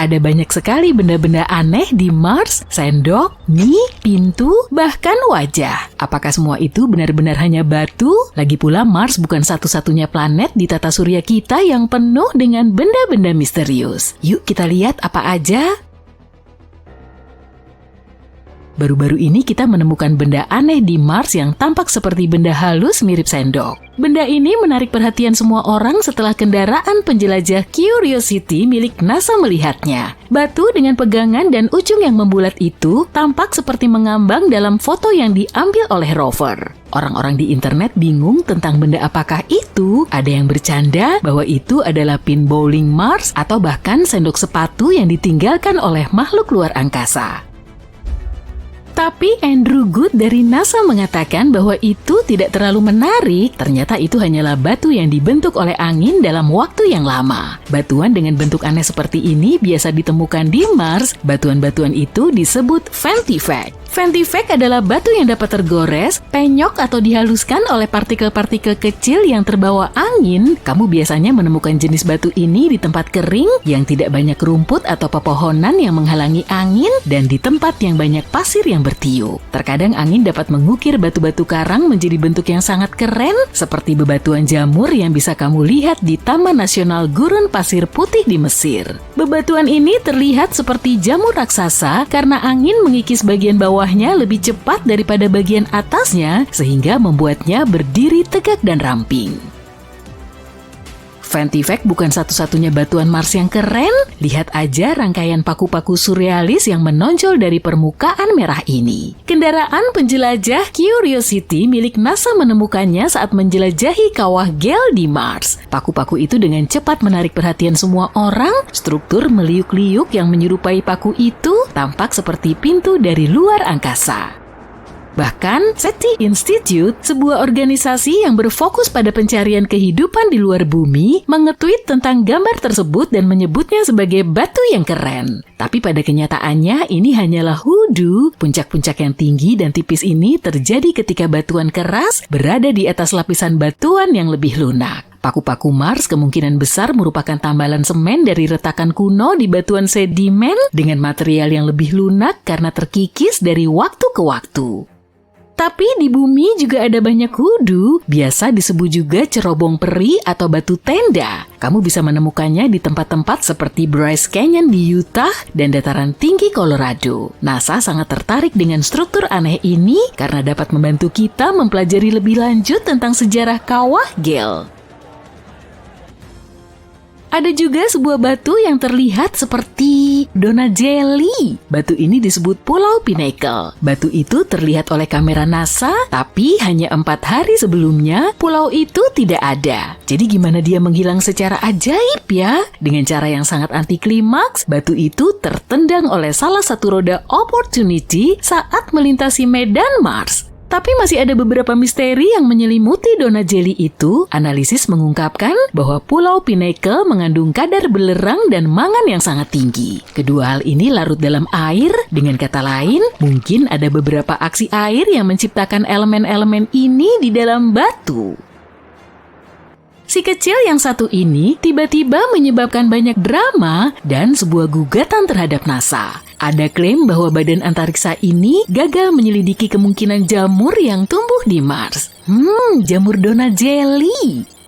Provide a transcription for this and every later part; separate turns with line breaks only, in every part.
Ada banyak sekali benda-benda aneh di Mars, sendok, mie, pintu, bahkan wajah. Apakah semua itu benar-benar hanya batu? Lagi pula Mars bukan satu-satunya planet di tata surya kita yang penuh dengan benda-benda misterius. Yuk kita lihat apa aja. Baru-baru ini kita menemukan benda aneh di Mars yang tampak seperti benda halus mirip sendok. Benda ini menarik perhatian semua orang setelah kendaraan penjelajah Curiosity milik NASA melihatnya. Batu dengan pegangan dan ujung yang membulat itu tampak seperti mengambang dalam foto yang diambil oleh rover. Orang-orang di internet bingung tentang benda apakah itu. Ada yang bercanda bahwa itu adalah pin bowling Mars atau bahkan sendok sepatu yang ditinggalkan oleh makhluk luar angkasa. Tapi Andrew Good dari NASA mengatakan bahwa itu tidak terlalu menarik. Ternyata itu hanyalah batu yang dibentuk oleh angin dalam waktu yang lama. Batuan dengan bentuk aneh seperti ini biasa ditemukan di Mars. Batuan-batuan itu disebut Vantivac. Vantivac adalah batu yang dapat tergores, penyok atau dihaluskan oleh partikel-partikel kecil yang terbawa angin. Kamu biasanya menemukan jenis batu ini di tempat kering yang tidak banyak rumput atau pepohonan yang menghalangi angin dan di tempat yang banyak pasir yang bertiup. Terkadang angin dapat mengukir batu-batu karang menjadi bentuk yang sangat keren seperti bebatuan jamur yang bisa kamu lihat di Taman Nasional Gurun Pasir Putih di Mesir. Bebatuan ini terlihat seperti jamur raksasa karena angin mengikis bagian bawahnya lebih cepat daripada bagian atasnya sehingga membuatnya berdiri tegak dan ramping. Vantivac bukan satu-satunya batuan Mars yang keren. Lihat aja rangkaian paku-paku surrealis yang menonjol dari permukaan merah ini. Kendaraan penjelajah Curiosity milik NASA menemukannya saat menjelajahi kawah gel di Mars. Paku-paku itu dengan cepat menarik perhatian semua orang. Struktur meliuk-liuk yang menyerupai paku itu tampak seperti pintu dari luar angkasa. Bahkan, SETI Institute, sebuah organisasi yang berfokus pada pencarian kehidupan di luar bumi, mengetweet tentang gambar tersebut dan menyebutnya sebagai batu yang keren. Tapi pada kenyataannya, ini hanyalah hoodoo. Puncak-puncak yang tinggi dan tipis ini terjadi ketika batuan keras berada di atas lapisan batuan yang lebih lunak. Paku-paku Mars kemungkinan besar merupakan tambalan semen dari retakan kuno di batuan sedimen dengan material yang lebih lunak karena terkikis dari waktu ke waktu. Tapi di bumi juga ada banyak hoodoo, biasa disebut juga cerobong peri atau batu tenda. Kamu bisa menemukannya di tempat-tempat seperti Bryce Canyon di Utah dan dataran tinggi Colorado. NASA sangat tertarik dengan struktur aneh ini karena dapat membantu kita mempelajari lebih lanjut tentang sejarah kawah gel. Ada juga sebuah batu yang terlihat seperti donat jelly. Batu ini disebut Pulau Pinnacle. Batu itu terlihat oleh kamera NASA, tapi hanya 4 hari sebelumnya pulau itu tidak ada. Jadi gimana dia menghilang secara ajaib ya? Dengan cara yang sangat anti klimaks, batu itu tertendang oleh salah satu roda Opportunity saat melintasi medan Mars. Tapi masih ada beberapa misteri yang menyelimuti donat jelly itu. Analisis mengungkapkan bahwa Pulau Pinnacle mengandung kadar belerang dan mangan yang sangat tinggi. Kedua hal ini larut dalam air. Dengan kata lain, mungkin ada beberapa aksi air yang menciptakan elemen-elemen ini di dalam batu. Si kecil yang satu ini tiba-tiba menyebabkan banyak drama dan sebuah gugatan terhadap NASA. Ada klaim bahwa badan antariksa ini gagal menyelidiki kemungkinan jamur yang tumbuh di Mars. Jamur donat jelly.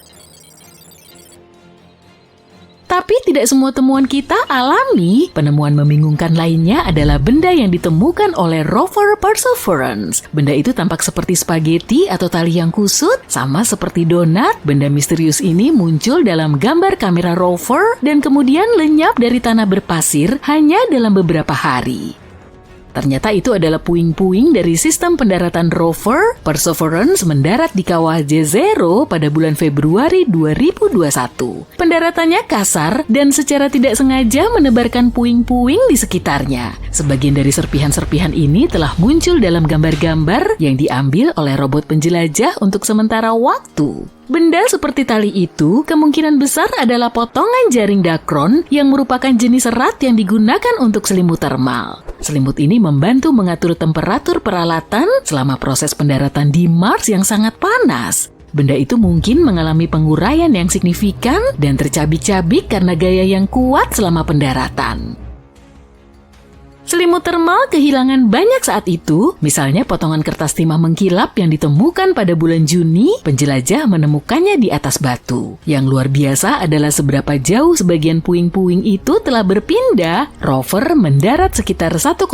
Tapi tidak semua temuan kita alami. Penemuan membingungkan lainnya adalah benda yang ditemukan oleh rover Perseverance. Benda itu tampak seperti spaghetti atau tali yang kusut, sama seperti donat. Benda misterius ini muncul dalam gambar kamera rover dan kemudian lenyap dari tanah berpasir hanya dalam beberapa hari. Ternyata itu adalah puing-puing dari sistem pendaratan rover. Perseverance mendarat di kawah Jezero pada bulan Februari 2021. Pendaratannya kasar dan secara tidak sengaja menebarkan puing-puing di sekitarnya. Sebagian dari serpihan-serpihan ini telah muncul dalam gambar-gambar yang diambil oleh robot penjelajah untuk sementara waktu. Benda seperti tali itu kemungkinan besar adalah potongan jaring dakron yang merupakan jenis serat yang digunakan untuk selimut termal. Selimut ini membantu mengatur temperatur peralatan selama proses pendaratan di Mars yang sangat panas. Benda itu mungkin mengalami penguraian yang signifikan dan tercabik-cabik karena gaya yang kuat selama pendaratan. Selimut termal kehilangan banyak saat itu, misalnya potongan kertas timah mengkilap yang ditemukan pada bulan Juni, penjelajah menemukannya di atas batu. Yang luar biasa adalah seberapa jauh sebagian puing-puing itu telah berpindah. Rover mendarat sekitar 1,9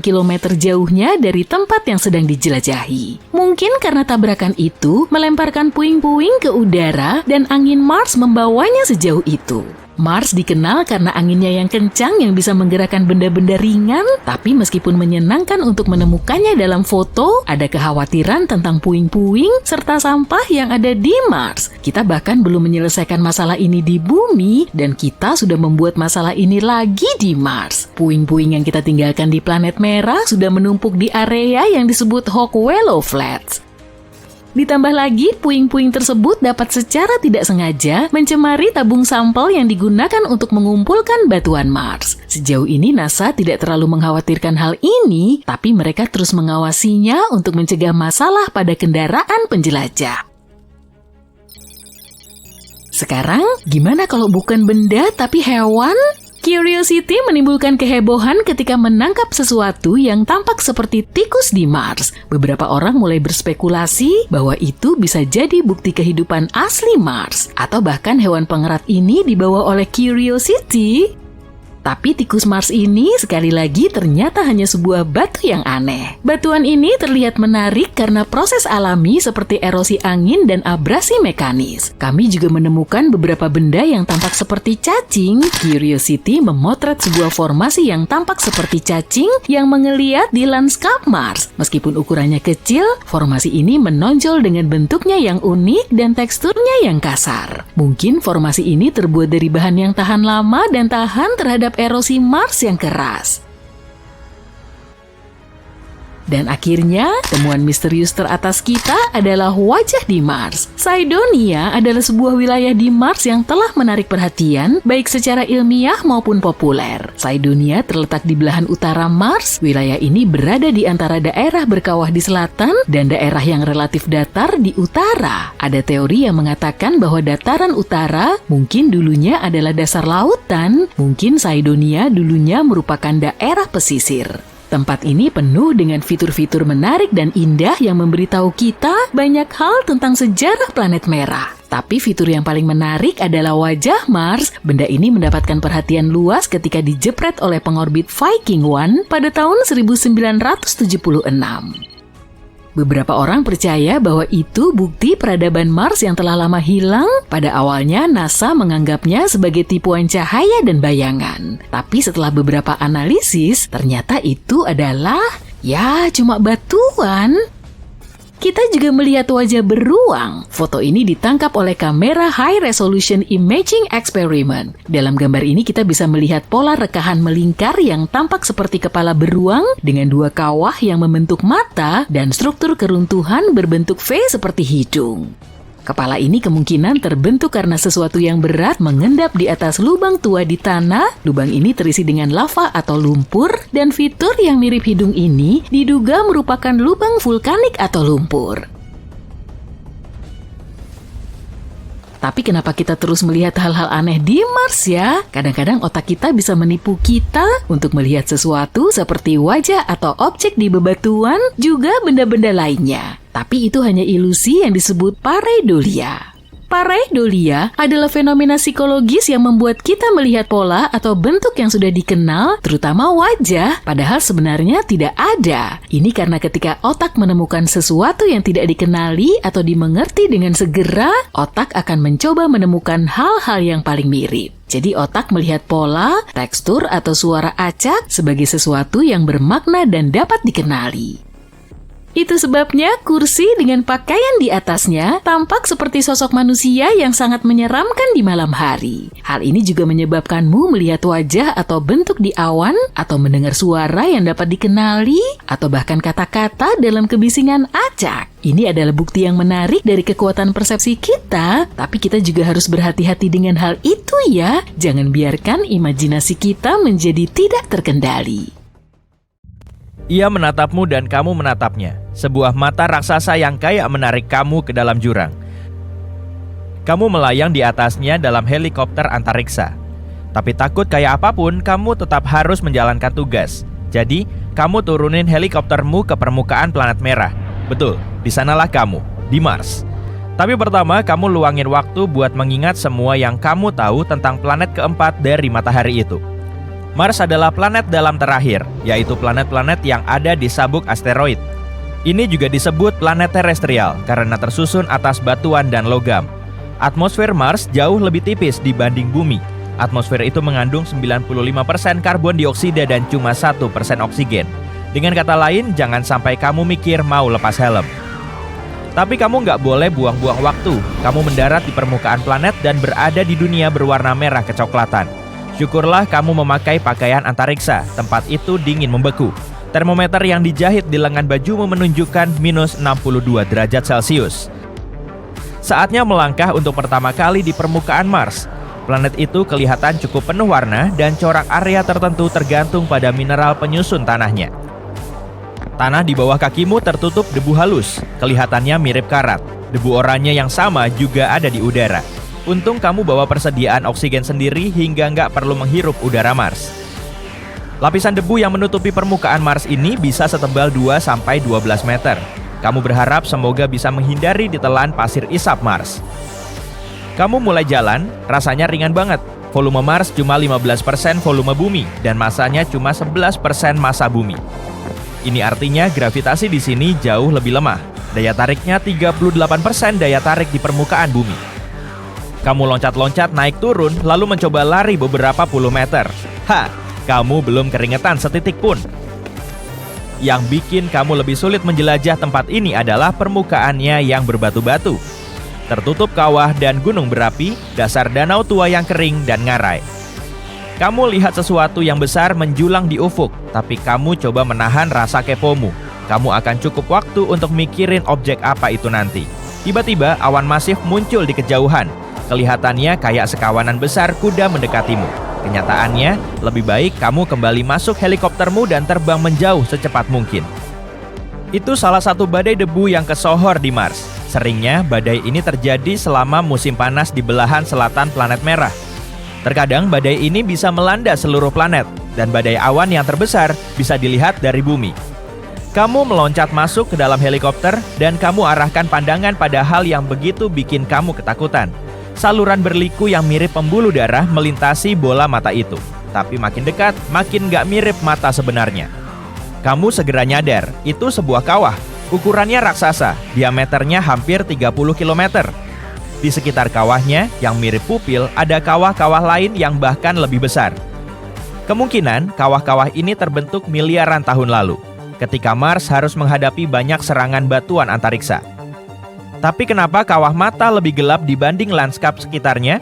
km jauhnya dari tempat yang sedang dijelajahi. Mungkin karena tabrakan itu melemparkan puing-puing ke udara dan angin Mars membawanya sejauh itu. Mars dikenal karena anginnya yang kencang yang bisa menggerakkan benda-benda ringan, tapi meskipun menyenangkan untuk menemukannya dalam foto, ada kekhawatiran tentang puing-puing serta sampah yang ada di Mars. Kita bahkan belum menyelesaikan masalah ini di bumi, dan kita sudah membuat masalah ini lagi di Mars. Puing-puing yang kita tinggalkan di planet merah sudah menumpuk di area yang disebut Hawkwellow Flats. Ditambah lagi, puing-puing tersebut dapat secara tidak sengaja mencemari tabung sampel yang digunakan untuk mengumpulkan batuan Mars. Sejauh ini NASA tidak terlalu mengkhawatirkan hal ini, tapi mereka terus mengawasinya untuk mencegah masalah pada kendaraan penjelajah. Sekarang, gimana kalau bukan benda tapi hewan? Curiosity menimbulkan kehebohan ketika menangkap sesuatu yang tampak seperti tikus di Mars. Beberapa orang mulai berspekulasi bahwa itu bisa jadi bukti kehidupan asli Mars, atau bahkan hewan pengerat ini dibawa oleh Curiosity. Tapi tikus Mars ini sekali lagi ternyata hanya sebuah batu yang aneh. Batuan ini terlihat menarik karena proses alami seperti erosi angin dan abrasi mekanis. Kami juga menemukan beberapa benda yang tampak seperti cacing. Curiosity memotret sebuah formasi yang tampak seperti cacing yang mengeliat di lanskap Mars. Meskipun ukurannya kecil, formasi ini menonjol dengan bentuknya yang unik dan teksturnya yang kasar. Mungkin formasi ini terbuat dari bahan yang tahan lama dan tahan terhadap erosi Mars yang keras. Dan akhirnya, temuan misterius teratas kita adalah wajah di Mars. Cydonia adalah sebuah wilayah di Mars yang telah menarik perhatian, baik secara ilmiah maupun populer. Cydonia terletak di belahan utara Mars. Wilayah ini berada di antara daerah berkawah di selatan dan daerah yang relatif datar di utara. Ada teori yang mengatakan bahwa dataran utara mungkin dulunya adalah dasar lautan, mungkin Cydonia dulunya merupakan daerah pesisir. Tempat ini penuh dengan fitur-fitur menarik dan indah yang memberitahu kita banyak hal tentang sejarah planet merah. Tapi fitur yang paling menarik adalah wajah Mars. Benda ini mendapatkan perhatian luas ketika dijepret oleh pengorbit Viking 1 pada tahun 1976. Beberapa orang percaya bahwa itu bukti peradaban Mars yang telah lama hilang. Pada awalnya, NASA menganggapnya sebagai tipuan cahaya dan bayangan. Tapi setelah beberapa analisis, ternyata itu adalah, cuma batuan. Kita juga melihat wajah beruang. Foto ini ditangkap oleh kamera High Resolution Imaging Experiment. Dalam gambar ini kita bisa melihat pola rekahan melingkar yang tampak seperti kepala beruang dengan dua kawah yang membentuk mata dan struktur keruntuhan berbentuk V seperti hidung. Kepala ini kemungkinan terbentuk karena sesuatu yang berat mengendap di atas lubang tua di tanah. Lubang ini terisi dengan lava atau lumpur, dan fitur yang mirip hidung ini diduga merupakan lubang vulkanik atau lumpur. Tapi kenapa kita terus melihat hal-hal aneh di Mars ya? Kadang-kadang otak kita bisa menipu kita untuk melihat sesuatu seperti wajah atau objek di bebatuan, juga benda-benda lainnya. Tapi itu hanya ilusi yang disebut pareidolia. Pareidolia adalah fenomena psikologis yang membuat kita melihat pola atau bentuk yang sudah dikenal, terutama wajah, padahal sebenarnya tidak ada. Ini karena ketika otak menemukan sesuatu yang tidak dikenali atau dimengerti dengan segera, otak akan mencoba menemukan hal-hal yang paling mirip. Jadi otak melihat pola, tekstur, atau suara acak sebagai sesuatu yang bermakna dan dapat dikenali. Itu sebabnya kursi dengan pakaian di atasnya tampak seperti sosok manusia yang sangat menyeramkan di malam hari. Hal ini juga menyebabkanmu melihat wajah atau bentuk di awan, atau mendengar suara yang dapat dikenali, atau bahkan kata-kata dalam kebisingan acak. Ini adalah bukti yang menarik dari kekuatan persepsi kita, tapi kita juga harus berhati-hati dengan hal itu ya. Jangan biarkan imajinasi kita menjadi tidak terkendali.
Ia menatapmu dan kamu menatapnya. Sebuah mata raksasa yang kayak menarik kamu ke dalam jurang. Kamu melayang di atasnya dalam helikopter antariksa. Tapi takut kayak apapun, kamu tetap harus menjalankan tugas. Jadi, kamu turunin helikoptermu ke permukaan planet merah. Betul, di sanalah kamu, di Mars. Tapi pertama, kamu luangin waktu buat mengingat semua yang kamu tahu tentang planet keempat dari matahari itu. Mars adalah planet dalam terakhir, yaitu planet-planet yang ada di sabuk asteroid. Ini juga disebut planet terestrial karena tersusun atas batuan dan logam. Atmosfer Mars jauh lebih tipis dibanding bumi. Atmosfer itu mengandung 95% karbon dioksida dan cuma 1% oksigen. Dengan kata lain, jangan sampai kamu mikir mau lepas helm. Tapi kamu nggak boleh buang-buang waktu. Kamu mendarat di permukaan planet dan berada di dunia berwarna merah kecoklatan. Syukurlah kamu memakai pakaian antariksa. Tempat itu dingin membeku. Termometer yang dijahit di lengan bajumu menunjukkan minus 62 derajat Celcius. Saatnya melangkah untuk pertama kali di permukaan Mars. Planet itu kelihatan cukup penuh warna dan corak area tertentu tergantung pada mineral penyusun tanahnya. Tanah di bawah kakimu tertutup debu halus, kelihatannya mirip karat. Debu oranye yang sama juga ada di udara. Untung kamu bawa persediaan oksigen sendiri hingga nggak perlu menghirup udara Mars. Lapisan debu yang menutupi permukaan Mars ini bisa setebal 2-12 meter. Kamu berharap semoga bisa menghindari ditelan pasir isap Mars. Kamu mulai jalan, rasanya ringan banget. Volume Mars cuma 15% volume bumi dan massanya cuma 11% massa bumi. Ini artinya gravitasi di sini jauh lebih lemah. Daya tariknya 38% daya tarik di permukaan bumi. Kamu loncat-loncat naik turun lalu mencoba lari beberapa puluh meter. Kamu belum keringetan setitik pun. Yang bikin kamu lebih sulit menjelajah tempat ini adalah permukaannya yang berbatu-batu. Tertutup kawah dan gunung berapi, dasar danau tua yang kering dan ngarai. Kamu lihat sesuatu yang besar menjulang di ufuk, tapi kamu coba menahan rasa kepomu. Kamu akan cukup waktu untuk mikirin objek apa itu nanti. Tiba-tiba awan masif muncul di kejauhan. Kelihatannya kayak sekawanan besar kuda mendekatimu. Kenyataannya, lebih baik kamu kembali masuk helikoptermu dan terbang menjauh secepat mungkin. Itu salah satu badai debu yang kesohor di Mars. Seringnya, badai ini terjadi selama musim panas di belahan selatan planet merah. Terkadang, badai ini bisa melanda seluruh planet, dan badai awan yang terbesar bisa dilihat dari bumi. Kamu meloncat masuk ke dalam helikopter, dan kamu arahkan pandangan pada hal yang begitu bikin kamu ketakutan. Saluran berliku yang mirip pembuluh darah melintasi bola mata itu. Tapi makin dekat, makin nggak mirip mata sebenarnya. Kamu segera nyadar, itu sebuah kawah. Ukurannya raksasa, diameternya hampir 30 km. Di sekitar kawahnya, yang mirip pupil, ada kawah-kawah lain yang bahkan lebih besar. Kemungkinan, kawah-kawah ini terbentuk miliaran tahun lalu, ketika Mars harus menghadapi banyak serangan batuan antariksa. Tapi kenapa kawah mata lebih gelap dibanding lanskap sekitarnya?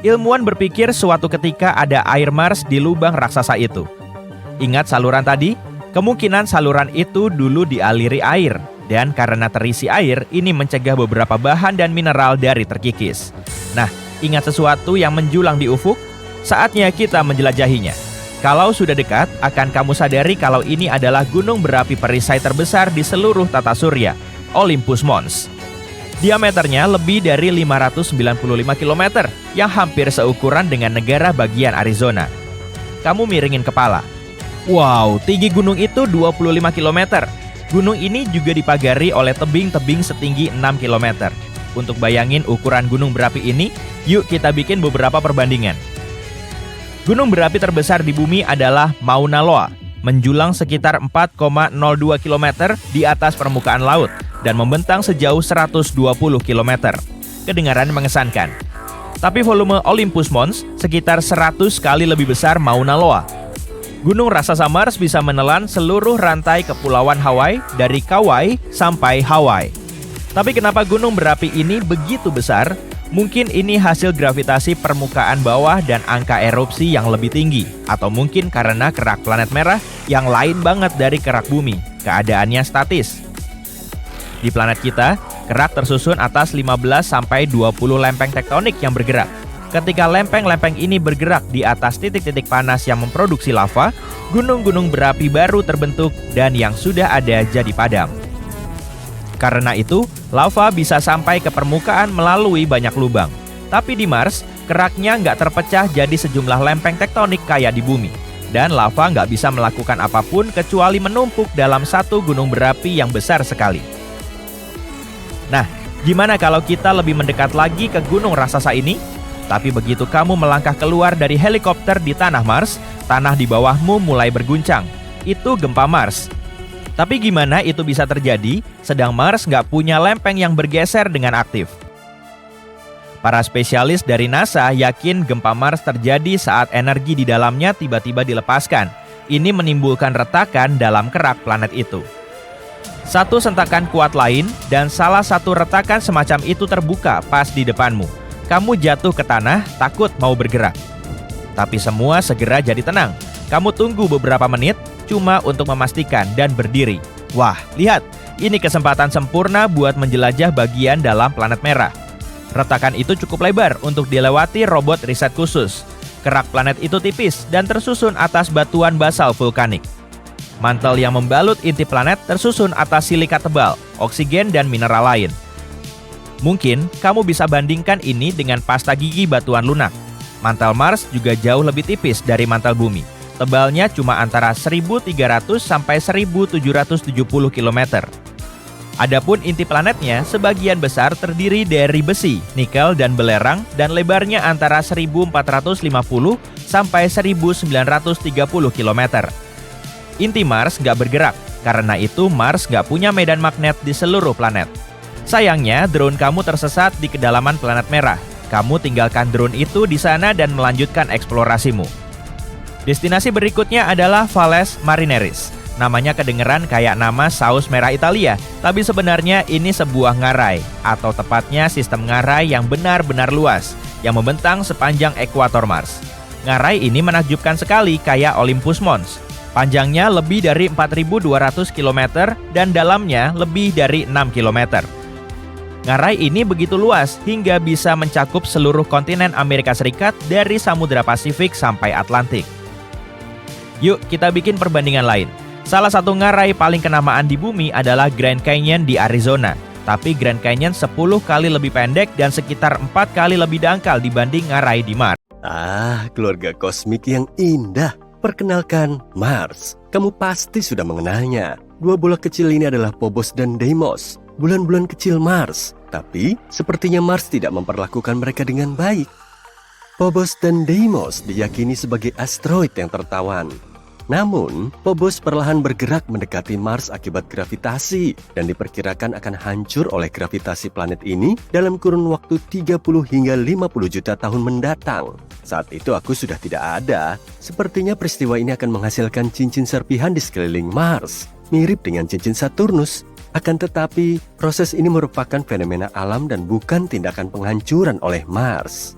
Ilmuwan berpikir suatu ketika ada air Mars di lubang raksasa itu. Ingat saluran tadi? Kemungkinan saluran itu dulu dialiri air. Dan karena terisi air, ini mencegah beberapa bahan dan mineral dari terkikis. Nah, ingat sesuatu yang menjulang di ufuk? Saatnya kita menjelajahinya. Kalau sudah dekat, akan kamu sadari kalau ini adalah gunung berapi perisai terbesar di seluruh tata surya, Olympus Mons. Diameternya lebih dari 595 km, yang hampir seukuran dengan negara bagian Arizona. Kamu miringin kepala. Wow, tinggi gunung itu 25 km. Gunung ini juga dipagari oleh tebing-tebing setinggi 6 km. Untuk bayangin ukuran gunung berapi ini, yuk kita bikin beberapa perbandingan. Gunung berapi terbesar di bumi adalah Mauna Loa, menjulang sekitar 4,02 km di atas permukaan laut dan membentang sejauh 120 km. Kedengaran mengesankan. Tapi volume Olympus Mons sekitar 100 kali lebih besar Mauna Loa. Gunung raksasa Mars bisa menelan seluruh rantai kepulauan Hawaii dari Kauai sampai Hawaii. Tapi kenapa gunung berapi ini begitu besar? Mungkin ini hasil gravitasi permukaan bawah dan angka erupsi yang lebih tinggi. Atau mungkin karena kerak planet merah yang lain banget dari kerak bumi. Keadaannya statis. Di planet kita, kerak tersusun atas 15-20 lempeng tektonik yang bergerak. Ketika lempeng-lempeng ini bergerak di atas titik-titik panas yang memproduksi lava, gunung-gunung berapi baru terbentuk dan yang sudah ada jadi padam. Karena itu, lava bisa sampai ke permukaan melalui banyak lubang. Tapi di Mars, keraknya nggak terpecah jadi sejumlah lempeng tektonik kayak di bumi. dan lava nggak bisa melakukan apapun kecuali menumpuk dalam satu gunung berapi yang besar sekali. Nah, gimana kalau kita lebih mendekat lagi ke gunung raksasa ini? Tapi begitu kamu melangkah keluar dari helikopter di tanah Mars, tanah di bawahmu mulai berguncang. Itu gempa Mars. Tapi gimana itu bisa terjadi, sedang Mars nggak punya lempeng yang bergeser dengan aktif? Para spesialis dari NASA yakin gempa Mars terjadi saat energi di dalamnya tiba-tiba dilepaskan. Ini menimbulkan retakan dalam kerak planet itu. Satu sentakan kuat lain dan salah satu retakan semacam itu terbuka pas di depanmu. Kamu jatuh ke tanah, takut mau bergerak. Tapi semua segera jadi tenang. Kamu tunggu beberapa menit cuma untuk memastikan dan berdiri. Wah, lihat, ini kesempatan sempurna buat menjelajah bagian dalam planet merah. Retakan itu cukup lebar untuk dilewati robot riset khusus. Kerak planet itu tipis dan tersusun atas batuan basal vulkanik. Mantel yang membalut inti planet tersusun atas silika tebal, oksigen, dan mineral lain. Mungkin kamu bisa bandingkan ini dengan pasta gigi batuan lunak. Mantel Mars juga jauh lebih tipis dari mantel bumi. Tebalnya cuma antara 1.300 sampai 1.770 km. Adapun inti planetnya sebagian besar terdiri dari besi, nikel, dan belerang dan lebarnya antara 1.450 sampai 1.930 km. Inti Mars nggak bergerak, karena itu Mars nggak punya medan magnet di seluruh planet. Sayangnya, drone kamu tersesat di kedalaman planet merah. Kamu tinggalkan drone itu di sana dan melanjutkan eksplorasimu. Destinasi berikutnya adalah Valles Marineris. Namanya kedengeran kayak nama saus merah Italia, tapi sebenarnya ini sebuah ngarai, atau tepatnya sistem ngarai yang benar-benar luas, yang membentang sepanjang ekuator Mars. Ngarai ini menakjubkan sekali kayak Olympus Mons. Panjangnya lebih dari 4.200 km dan dalamnya lebih dari 6 km. Ngarai ini begitu luas hingga bisa mencakup seluruh kontinen Amerika Serikat dari Samudra Pasifik sampai Atlantik. Yuk kita bikin perbandingan lain. Salah satu ngarai paling kenamaan di bumi adalah Grand Canyon di Arizona. Tapi Grand Canyon 10 kali lebih pendek dan sekitar 4 kali lebih dangkal dibanding ngarai di Mars.
Ah, keluarga kosmik yang indah. Perkenalkan, Mars. Kamu pasti sudah mengenalnya. Dua bola kecil ini adalah Phobos dan Deimos, bulan-bulan kecil Mars. Tapi, sepertinya Mars tidak memperlakukan mereka dengan baik. Phobos dan Deimos diyakini sebagai asteroid yang tertawan. Namun, Phobos perlahan bergerak mendekati Mars akibat gravitasi dan diperkirakan akan hancur oleh gravitasi planet ini dalam kurun waktu 30 hingga 50 juta tahun mendatang. Saat itu aku sudah tidak ada. Sepertinya peristiwa ini akan menghasilkan cincin serpihan di sekeliling Mars, mirip dengan cincin Saturnus. Akan tetapi, proses ini merupakan fenomena alam dan bukan tindakan penghancuran oleh Mars.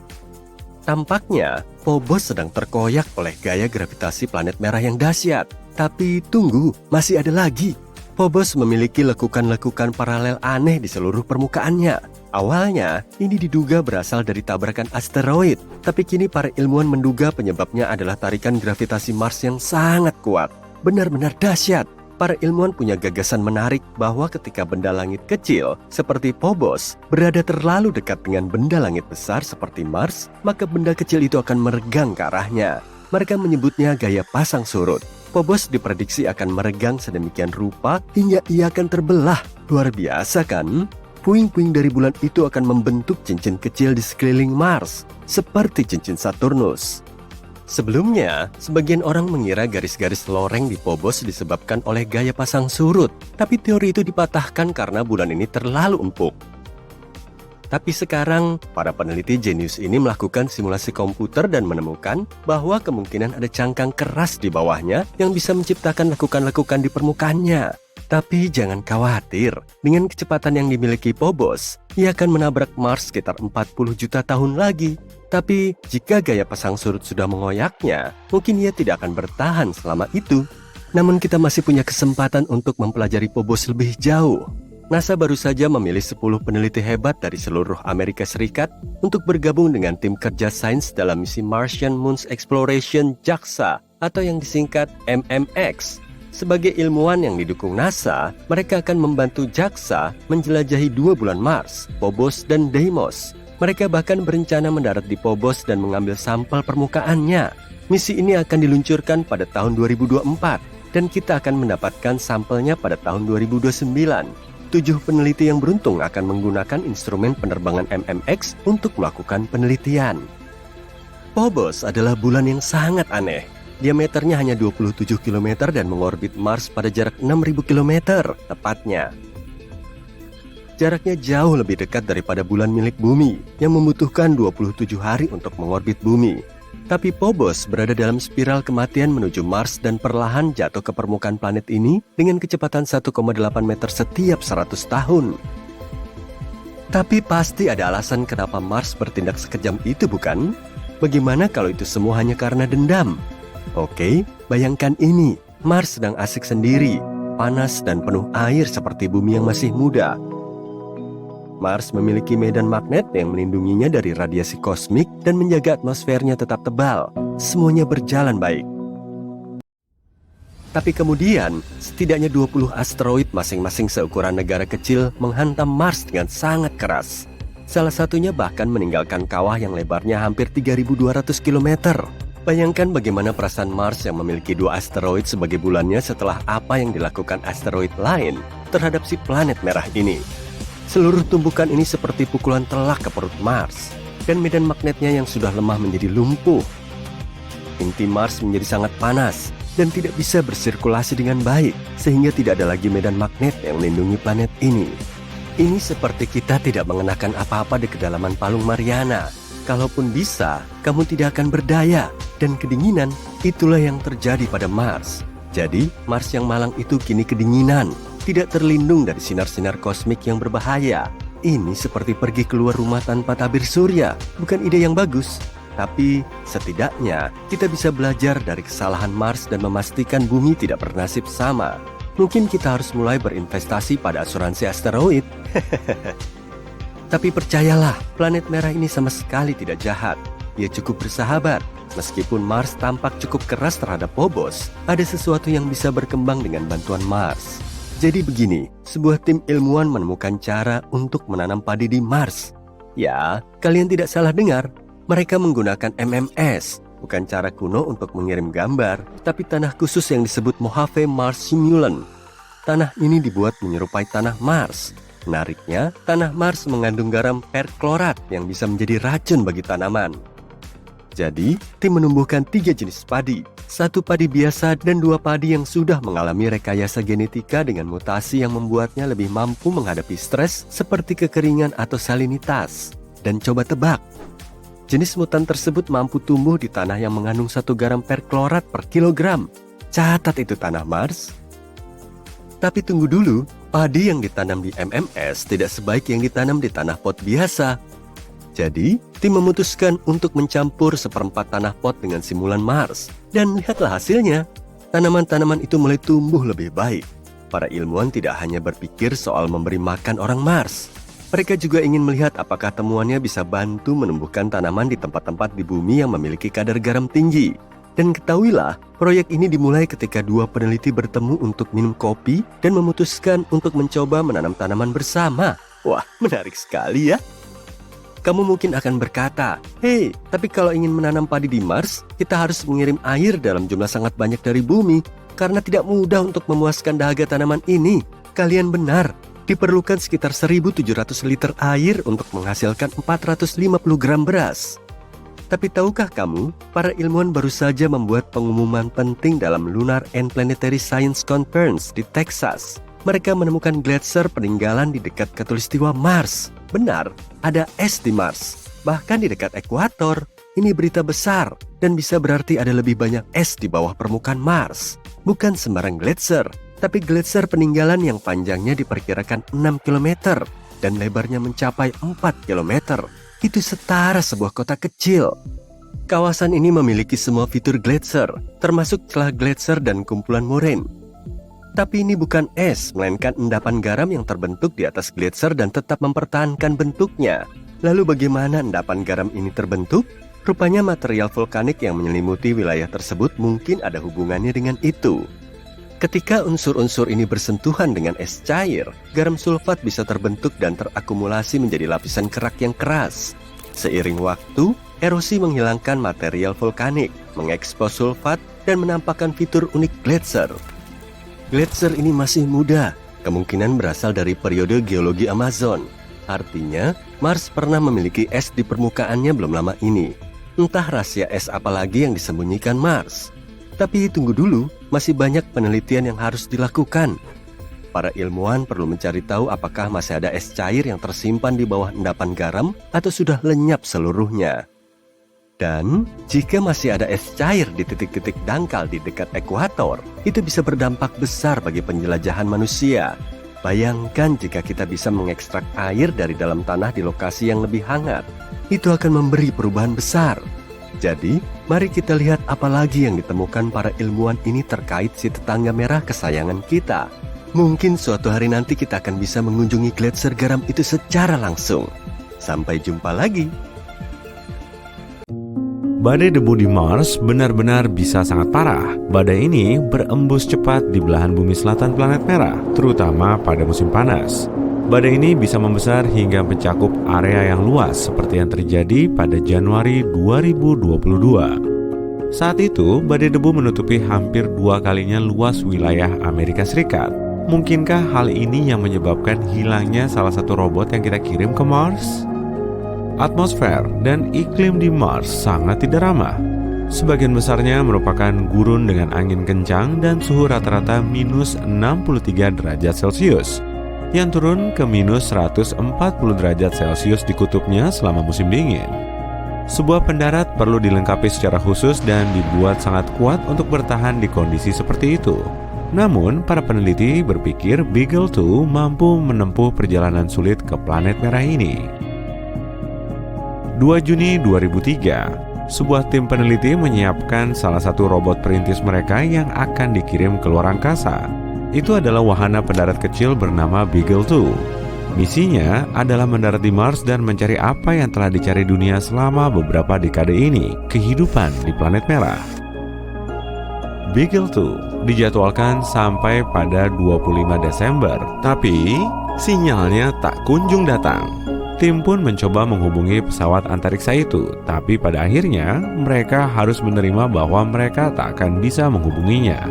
Tampaknya, Phobos sedang terkoyak oleh gaya gravitasi planet merah yang dahsyat. Tapi tunggu, masih ada lagi. Phobos memiliki lekukan-lekukan paralel aneh di seluruh permukaannya. Awalnya, ini diduga berasal dari tabrakan asteroid. Tapi kini para ilmuwan menduga penyebabnya adalah tarikan gravitasi Mars yang sangat kuat. Benar-benar dahsyat. Para ilmuwan punya gagasan menarik bahwa ketika benda langit kecil seperti Phobos berada terlalu dekat dengan benda langit besar seperti Mars, maka benda kecil itu akan meregang ke arahnya. Mereka menyebutnya gaya pasang surut. Phobos diprediksi akan meregang sedemikian rupa hingga ia akan terbelah. Luar biasa kan? Puing-puing dari bulan itu akan membentuk cincin kecil di sekeliling Mars, seperti cincin Saturnus. Sebelumnya, sebagian orang mengira garis-garis loreng di Phobos disebabkan oleh gaya pasang surut, tapi teori itu dipatahkan karena bulan ini terlalu empuk. Tapi sekarang, para peneliti jenius ini melakukan simulasi komputer dan menemukan bahwa kemungkinan ada cangkang keras di bawahnya yang bisa menciptakan lekukan-lekukan di permukaannya. Tapi jangan khawatir, dengan kecepatan yang dimiliki Phobos, ia akan menabrak Mars sekitar 40 juta tahun lagi. Tapi jika gaya pasang surut sudah mengoyaknya, mungkin ia tidak akan bertahan selama itu. Namun kita masih punya kesempatan untuk mempelajari Phobos lebih jauh. NASA baru saja memilih 10 peneliti hebat dari seluruh Amerika Serikat untuk bergabung dengan tim kerja sains dalam misi Martian Moon Exploration JAXA atau yang disingkat MMX. Sebagai ilmuwan yang didukung NASA, mereka akan membantu JAXA menjelajahi 2 bulan Mars, Phobos dan Deimos. Mereka bahkan berencana mendarat di Phobos dan mengambil sampel permukaannya. Misi ini akan diluncurkan pada tahun 2024 dan kita akan mendapatkan sampelnya pada tahun 2029. 7 peneliti yang beruntung akan menggunakan instrumen penerbangan MMX untuk melakukan penelitian. Phobos adalah bulan yang sangat aneh. Diameternya hanya 27 km dan mengorbit Mars pada jarak 6.000 km tepatnya. Jaraknya jauh lebih dekat daripada bulan milik bumi yang membutuhkan 27 hari untuk mengorbit bumi. Tapi Phobos berada dalam spiral kematian menuju Mars dan perlahan jatuh ke permukaan planet ini dengan kecepatan 1,8 meter setiap 100 tahun. Tapi pasti ada alasan kenapa Mars bertindak sekejam itu, bukan? Bagaimana kalau itu semua hanya karena dendam? Oke, bayangkan ini, Mars sedang asik sendiri, panas dan penuh air seperti bumi yang masih muda. Mars memiliki medan magnet yang melindunginya dari radiasi kosmik dan menjaga atmosfernya tetap tebal. Semuanya berjalan baik. Tapi kemudian, setidaknya 20 asteroid masing-masing seukuran negara kecil menghantam Mars dengan sangat keras. Salah satunya bahkan meninggalkan kawah yang lebarnya hampir 3.200 km. Bayangkan bagaimana perasaan Mars yang memiliki 2 asteroid sebagai bulannya setelah apa yang dilakukan asteroid lain terhadap si planet merah ini. Seluruh tumpukan ini seperti pukulan telak ke perut Mars, dan medan magnetnya yang sudah lemah menjadi lumpuh. Inti Mars menjadi sangat panas dan tidak bisa bersirkulasi dengan baik, sehingga tidak ada lagi medan magnet yang melindungi planet ini. Ini seperti kita tidak mengenakan apa-apa di kedalaman Palung Mariana. Kalaupun bisa, kamu tidak akan berdaya, dan kedinginan itulah yang terjadi pada Mars. Jadi, Mars yang malang itu kini kedinginan, tidak terlindung dari sinar-sinar kosmik yang berbahaya. Ini seperti pergi keluar rumah tanpa tabir surya. Bukan ide yang bagus, tapi setidaknya kita bisa belajar dari kesalahan Mars dan memastikan bumi tidak bernasib sama. Mungkin kita harus mulai berinvestasi pada asuransi asteroid. Tapi percayalah, planet merah ini sama sekali tidak jahat. Ia cukup bersahabat. Meskipun Mars tampak cukup keras terhadap Phobos, ada sesuatu yang bisa berkembang dengan bantuan Mars. Jadi begini, sebuah tim ilmuwan menemukan cara untuk menanam padi di Mars. Ya, kalian tidak salah dengar. Mereka menggunakan MMS, bukan cara kuno untuk mengirim gambar, tapi tanah khusus yang disebut Mojave Mars Simulant. Tanah ini dibuat menyerupai tanah Mars. Menariknya, tanah Mars mengandung garam perklorat yang bisa menjadi racun bagi tanaman. Jadi, tim menumbuhkan 3 jenis padi, 1 padi biasa dan 2 padi yang sudah mengalami rekayasa genetika dengan mutasi yang membuatnya lebih mampu menghadapi stres seperti kekeringan atau salinitas. Dan coba tebak, jenis mutan tersebut mampu tumbuh di tanah yang mengandung 1 garam perklorat per kilogram. Catat itu tanah Mars. Tapi tunggu dulu, padi yang ditanam di MMS tidak sebaik yang ditanam di tanah pot biasa. Jadi, tim memutuskan untuk mencampur 1/4 tanah pot dengan simulan Mars. Dan lihatlah hasilnya, tanaman-tanaman itu mulai tumbuh lebih baik. Para ilmuwan tidak hanya berpikir soal memberi makan orang Mars. Mereka juga ingin melihat apakah temuannya bisa bantu menumbuhkan tanaman di tempat-tempat di bumi yang memiliki kadar garam tinggi. Dan ketahuilah, proyek ini dimulai ketika 2 peneliti bertemu untuk minum kopi dan memutuskan untuk mencoba menanam tanaman bersama. Wah, menarik sekali ya. Kamu mungkin akan berkata, "Hei, tapi kalau ingin menanam padi di Mars, kita harus mengirim air dalam jumlah sangat banyak dari bumi, karena tidak mudah untuk memuaskan dahaga tanaman ini." Kalian benar, diperlukan sekitar 1.700 liter air untuk menghasilkan 450 gram beras. Tapi tahukah kamu, para ilmuwan baru saja membuat pengumuman penting dalam Lunar and Planetary Science Conference di Texas. Mereka menemukan gletser peninggalan di dekat khatulistiwa Mars. Benar, ada es di Mars. Bahkan di dekat ekuator. Ini berita besar dan bisa berarti ada lebih banyak es di bawah permukaan Mars. Bukan sembarang gletser, tapi gletser peninggalan yang panjangnya diperkirakan 6 km dan lebarnya mencapai 4 km. Itu setara sebuah kota kecil. Kawasan ini memiliki semua fitur gletser, termasuk celah gletser dan kumpulan moraine. Tapi ini bukan es, melainkan endapan garam yang terbentuk di atas gletser dan tetap mempertahankan bentuknya. Lalu bagaimana endapan garam ini terbentuk? Rupanya material vulkanik yang menyelimuti wilayah tersebut mungkin ada hubungannya dengan itu. Ketika unsur-unsur ini bersentuhan dengan es cair, garam sulfat bisa terbentuk dan terakumulasi menjadi lapisan kerak yang keras. Seiring waktu, erosi menghilangkan material vulkanik, mengekspos sulfat, dan menampakkan fitur unik gletser. Gletser ini masih muda, kemungkinan berasal dari periode geologi Amazon. Artinya, Mars pernah memiliki es di permukaannya belum lama ini. Entah rahasia es apa lagi yang disembunyikan Mars. Tapi tunggu dulu, masih banyak penelitian yang harus dilakukan. Para ilmuwan perlu mencari tahu apakah masih ada es cair yang tersimpan di bawah endapan garam atau sudah lenyap seluruhnya. Dan jika masih ada es cair di titik-titik dangkal di dekat ekuator, itu bisa berdampak besar bagi penjelajahan manusia. Bayangkan jika kita bisa mengekstrak air dari dalam tanah di lokasi yang lebih hangat. Itu akan memberi perubahan besar. Jadi, mari kita lihat apa lagi yang ditemukan para ilmuwan ini terkait si tetangga merah kesayangan kita. Mungkin suatu hari nanti kita akan bisa mengunjungi gletser garam itu secara langsung. Sampai jumpa lagi.
Badai debu di Mars benar-benar bisa sangat parah. Badai ini berembus cepat di belahan bumi selatan planet merah, terutama pada musim panas. Badai ini bisa membesar hingga mencakup area yang luas seperti yang terjadi pada Januari 2022. Saat itu, badai debu menutupi hampir 2 kalinya luas wilayah Amerika Serikat. Mungkinkah hal ini yang menyebabkan hilangnya salah satu robot yang kita kirim ke Mars? Atmosfer dan iklim di Mars sangat tidak ramah. Sebagian besarnya merupakan gurun dengan angin kencang dan suhu rata-rata minus 63 derajat Celcius, yang turun ke minus 140 derajat Celcius di kutubnya selama musim dingin. Sebuah pendarat perlu dilengkapi secara khusus dan dibuat sangat kuat untuk bertahan di kondisi seperti itu. Namun, para peneliti berpikir Beagle 2 mampu menempuh perjalanan sulit ke planet merah ini. 2 Juni 2003, sebuah tim peneliti menyiapkan salah satu robot perintis mereka yang akan dikirim ke luar angkasa. Itu adalah wahana pendarat kecil bernama Beagle 2. Misinya adalah mendarat di Mars dan mencari apa yang telah dicari dunia selama beberapa dekade ini, kehidupan di planet merah. Beagle 2 dijadwalkan sampai pada 25 Desember, tapi sinyalnya tak kunjung datang. Tim pun mencoba menghubungi pesawat antariksa itu, tapi pada akhirnya mereka harus menerima bahwa mereka tak akan bisa menghubunginya.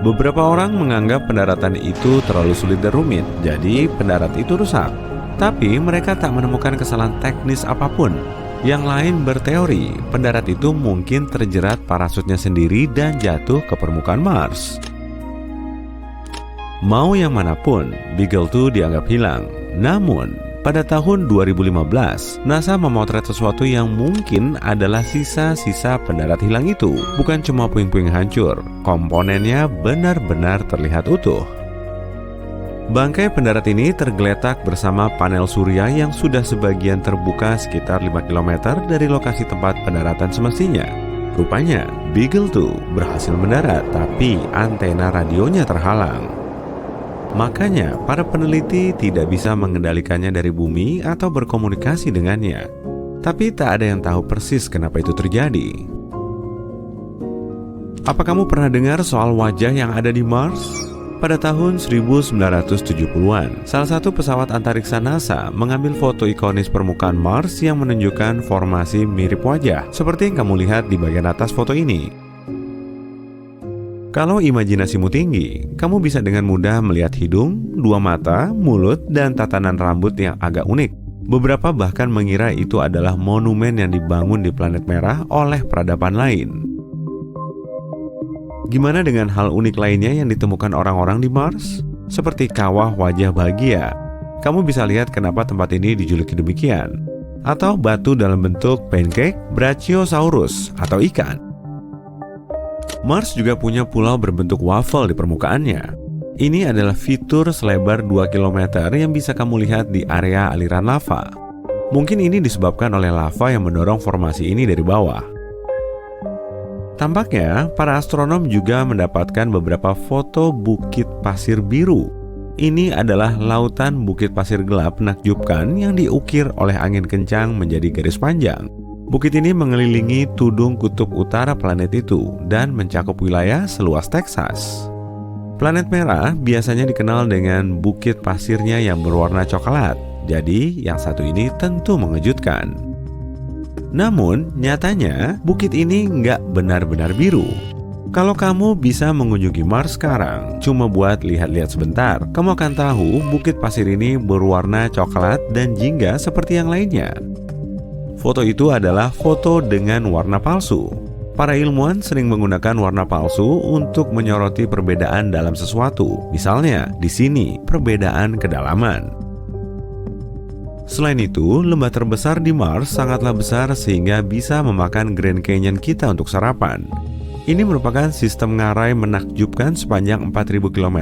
Beberapa orang menganggap pendaratan itu terlalu sulit dan rumit, jadi pendarat itu rusak. Tapi mereka tak menemukan kesalahan teknis apapun. Yang lain berteori, pendarat itu mungkin terjerat parasutnya sendiri dan jatuh ke permukaan Mars. Mau yang manapun, Beagle 2 dianggap hilang. Namun, pada tahun 2015, NASA memotret sesuatu yang mungkin adalah sisa-sisa pendarat hilang itu. Bukan cuma puing-puing hancur, komponennya benar-benar terlihat utuh. Bangkai pendarat ini tergeletak bersama panel surya yang sudah sebagian terbuka sekitar 5 km dari lokasi tempat pendaratan semestinya. Rupanya, Beagle 2 berhasil mendarat, tapi antena radionya terhalang. Makanya, para peneliti tidak bisa mengendalikannya dari bumi atau berkomunikasi dengannya. Tapi tak ada yang tahu persis kenapa itu terjadi. Apa kamu pernah dengar soal wajah yang ada di Mars? Pada tahun 1970-an, salah satu pesawat antariksa NASA mengambil foto ikonis permukaan Mars yang menunjukkan formasi mirip wajah, seperti yang kamu lihat di bagian atas foto ini. Kalau imajinasimu tinggi, kamu bisa dengan mudah melihat hidung, 2 mata, mulut, dan tatanan rambut yang agak unik. Beberapa bahkan mengira itu adalah monumen yang dibangun di planet merah oleh peradaban lain. Gimana dengan hal unik lainnya yang ditemukan orang-orang di Mars? Seperti kawah wajah bahagia. Kamu bisa lihat kenapa tempat ini dijuluki demikian. Atau batu dalam bentuk pancake, Brachiosaurus, atau ikan. Mars juga punya pulau berbentuk waffle di permukaannya. Ini adalah fitur selebar 2 km yang bisa kamu lihat di area aliran lava. Mungkin ini disebabkan oleh lava yang mendorong formasi ini dari bawah. Tampaknya, para astronom juga mendapatkan beberapa foto bukit pasir biru. Ini adalah lautan bukit pasir gelap menakjubkan yang diukir oleh angin kencang menjadi garis panjang. Bukit ini mengelilingi tudung kutub utara planet itu dan mencakup wilayah seluas Texas. Planet merah biasanya dikenal dengan bukit pasirnya yang berwarna coklat, jadi yang satu ini tentu mengejutkan. Namun, nyatanya bukit ini nggak benar-benar biru. Kalau kamu bisa mengunjungi Mars sekarang, cuma buat lihat-lihat sebentar, kamu akan tahu bukit pasir ini berwarna coklat dan jingga seperti yang lainnya. Foto itu adalah foto dengan warna palsu. Para ilmuwan sering menggunakan warna palsu untuk menyoroti perbedaan dalam sesuatu. Misalnya, di sini perbedaan kedalaman. Selain itu, lembah terbesar di Mars sangatlah besar sehingga bisa memakan Grand Canyon kita untuk sarapan. Ini merupakan sistem ngarai menakjubkan sepanjang 4.000 km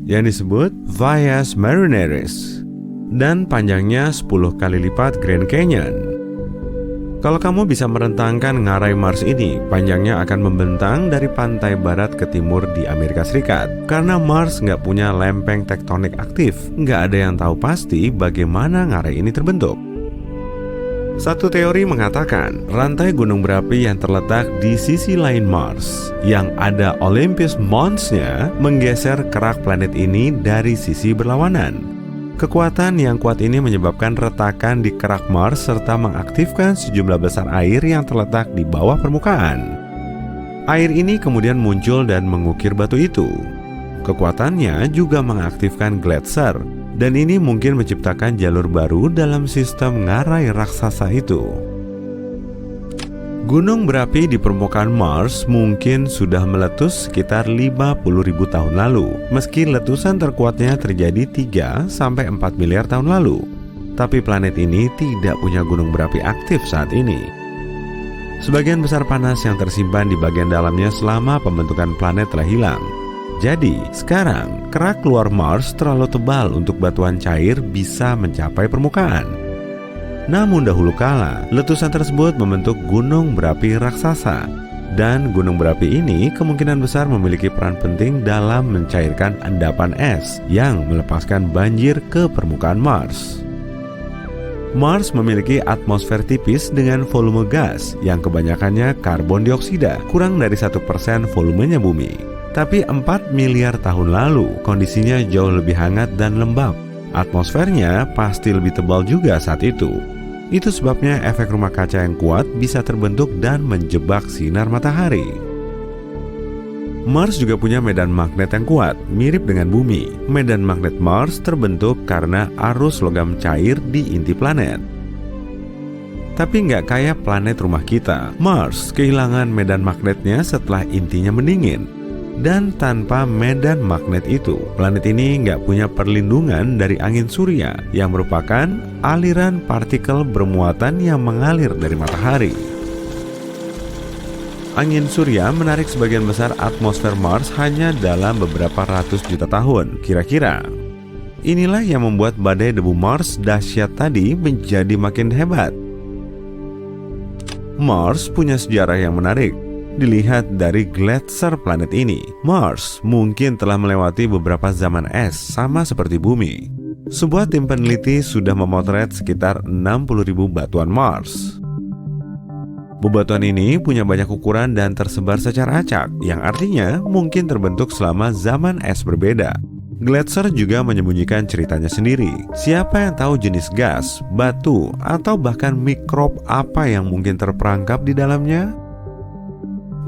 yang disebut Via Marineris dan panjangnya 10 kali lipat Grand Canyon. Kalau kamu bisa merentangkan ngarai Mars ini, panjangnya akan membentang dari pantai barat ke timur di Amerika Serikat. Karena Mars nggak punya lempeng tektonik aktif, nggak ada yang tahu pasti bagaimana ngarai ini terbentuk. Satu teori mengatakan, rantai gunung berapi yang terletak di sisi lain Mars, yang ada Olympus Mons-nya, menggeser kerak planet ini dari sisi berlawanan. Kekuatan yang kuat ini menyebabkan retakan di kerak Mars serta mengaktifkan sejumlah besar air yang terletak di bawah permukaan. Air ini kemudian muncul dan mengukir batu itu. Kekuatannya juga mengaktifkan gletser, dan ini mungkin menciptakan jalur baru dalam sistem ngarai raksasa itu. Gunung berapi di permukaan Mars mungkin sudah meletus sekitar 50.000 tahun lalu, meski letusan terkuatnya terjadi 3-4 miliar tahun lalu. Tapi planet ini tidak punya gunung berapi aktif saat ini. Sebagian besar panas yang tersimpan di bagian dalamnya selama pembentukan planet telah hilang. Jadi, sekarang kerak luar Mars terlalu tebal untuk batuan cair bisa mencapai permukaan. Namun dahulu kala, letusan tersebut membentuk gunung berapi raksasa. Dan gunung berapi ini kemungkinan besar memiliki peran penting dalam mencairkan endapan es yang melepaskan banjir ke permukaan Mars. Mars memiliki atmosfer tipis dengan volume gas yang kebanyakannya karbon dioksida, kurang dari 1% volumenya bumi. Tapi 4 miliar tahun lalu, kondisinya jauh lebih hangat dan lembab. Atmosfernya pasti lebih tebal juga saat itu. Itu sebabnya efek rumah kaca yang kuat bisa terbentuk dan menjebak sinar matahari. Mars juga punya medan magnet yang kuat, mirip dengan bumi. Medan magnet Mars terbentuk karena arus logam cair di inti planet. Tapi nggak kayak planet rumah kita. Mars kehilangan medan magnetnya setelah intinya mendingin. Dan tanpa medan magnet itu, planet ini nggak punya perlindungan dari angin surya yang merupakan aliran partikel bermuatan yang mengalir dari matahari. Angin surya menarik sebagian besar atmosfer Mars hanya dalam beberapa ratus juta tahun, kira-kira. Inilah yang membuat badai debu Mars dahsyat tadi menjadi makin hebat. Mars punya sejarah yang menarik. Dilihat dari gletser planet ini, Mars mungkin telah melewati beberapa zaman es sama seperti bumi. Sebuah tim peneliti sudah memotret sekitar 60.000 batuan Mars. Bebatuan ini punya banyak ukuran dan tersebar secara acak, yang artinya mungkin terbentuk selama zaman es berbeda. Gletser juga menyembunyikan ceritanya sendiri. Siapa yang tahu jenis gas, batu, atau bahkan mikrob apa yang mungkin terperangkap di dalamnya?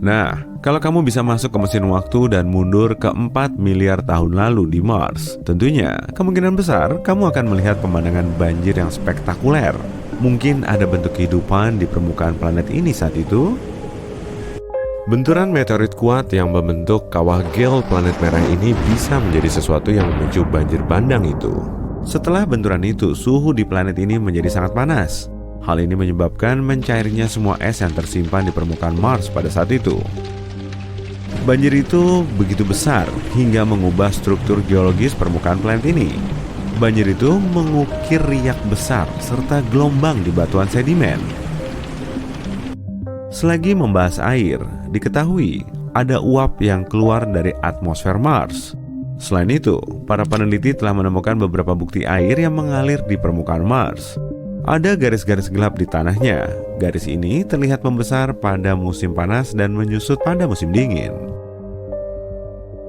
Nah, kalau kamu bisa masuk ke mesin waktu dan mundur ke 4 miliar tahun lalu di Mars, tentunya kemungkinan besar kamu akan melihat pemandangan banjir yang spektakuler. Mungkin ada bentuk kehidupan di permukaan planet ini saat itu. Benturan meteorit kuat yang membentuk kawah gel planet merah ini bisa menjadi sesuatu yang memicu banjir bandang itu. Setelah benturan itu, suhu di planet ini menjadi sangat panas. Hal ini menyebabkan mencairnya semua es yang tersimpan di permukaan Mars pada saat itu. Banjir itu begitu besar hingga mengubah struktur geologis permukaan planet ini. Banjir itu mengukir riak besar serta gelombang di batuan sedimen. Selagi membahas air, diketahui ada uap yang keluar dari atmosfer Mars. Selain itu, para peneliti telah menemukan beberapa bukti air yang mengalir di permukaan Mars. Ada garis-garis gelap di tanahnya. Garis ini terlihat membesar pada musim panas dan menyusut pada musim dingin.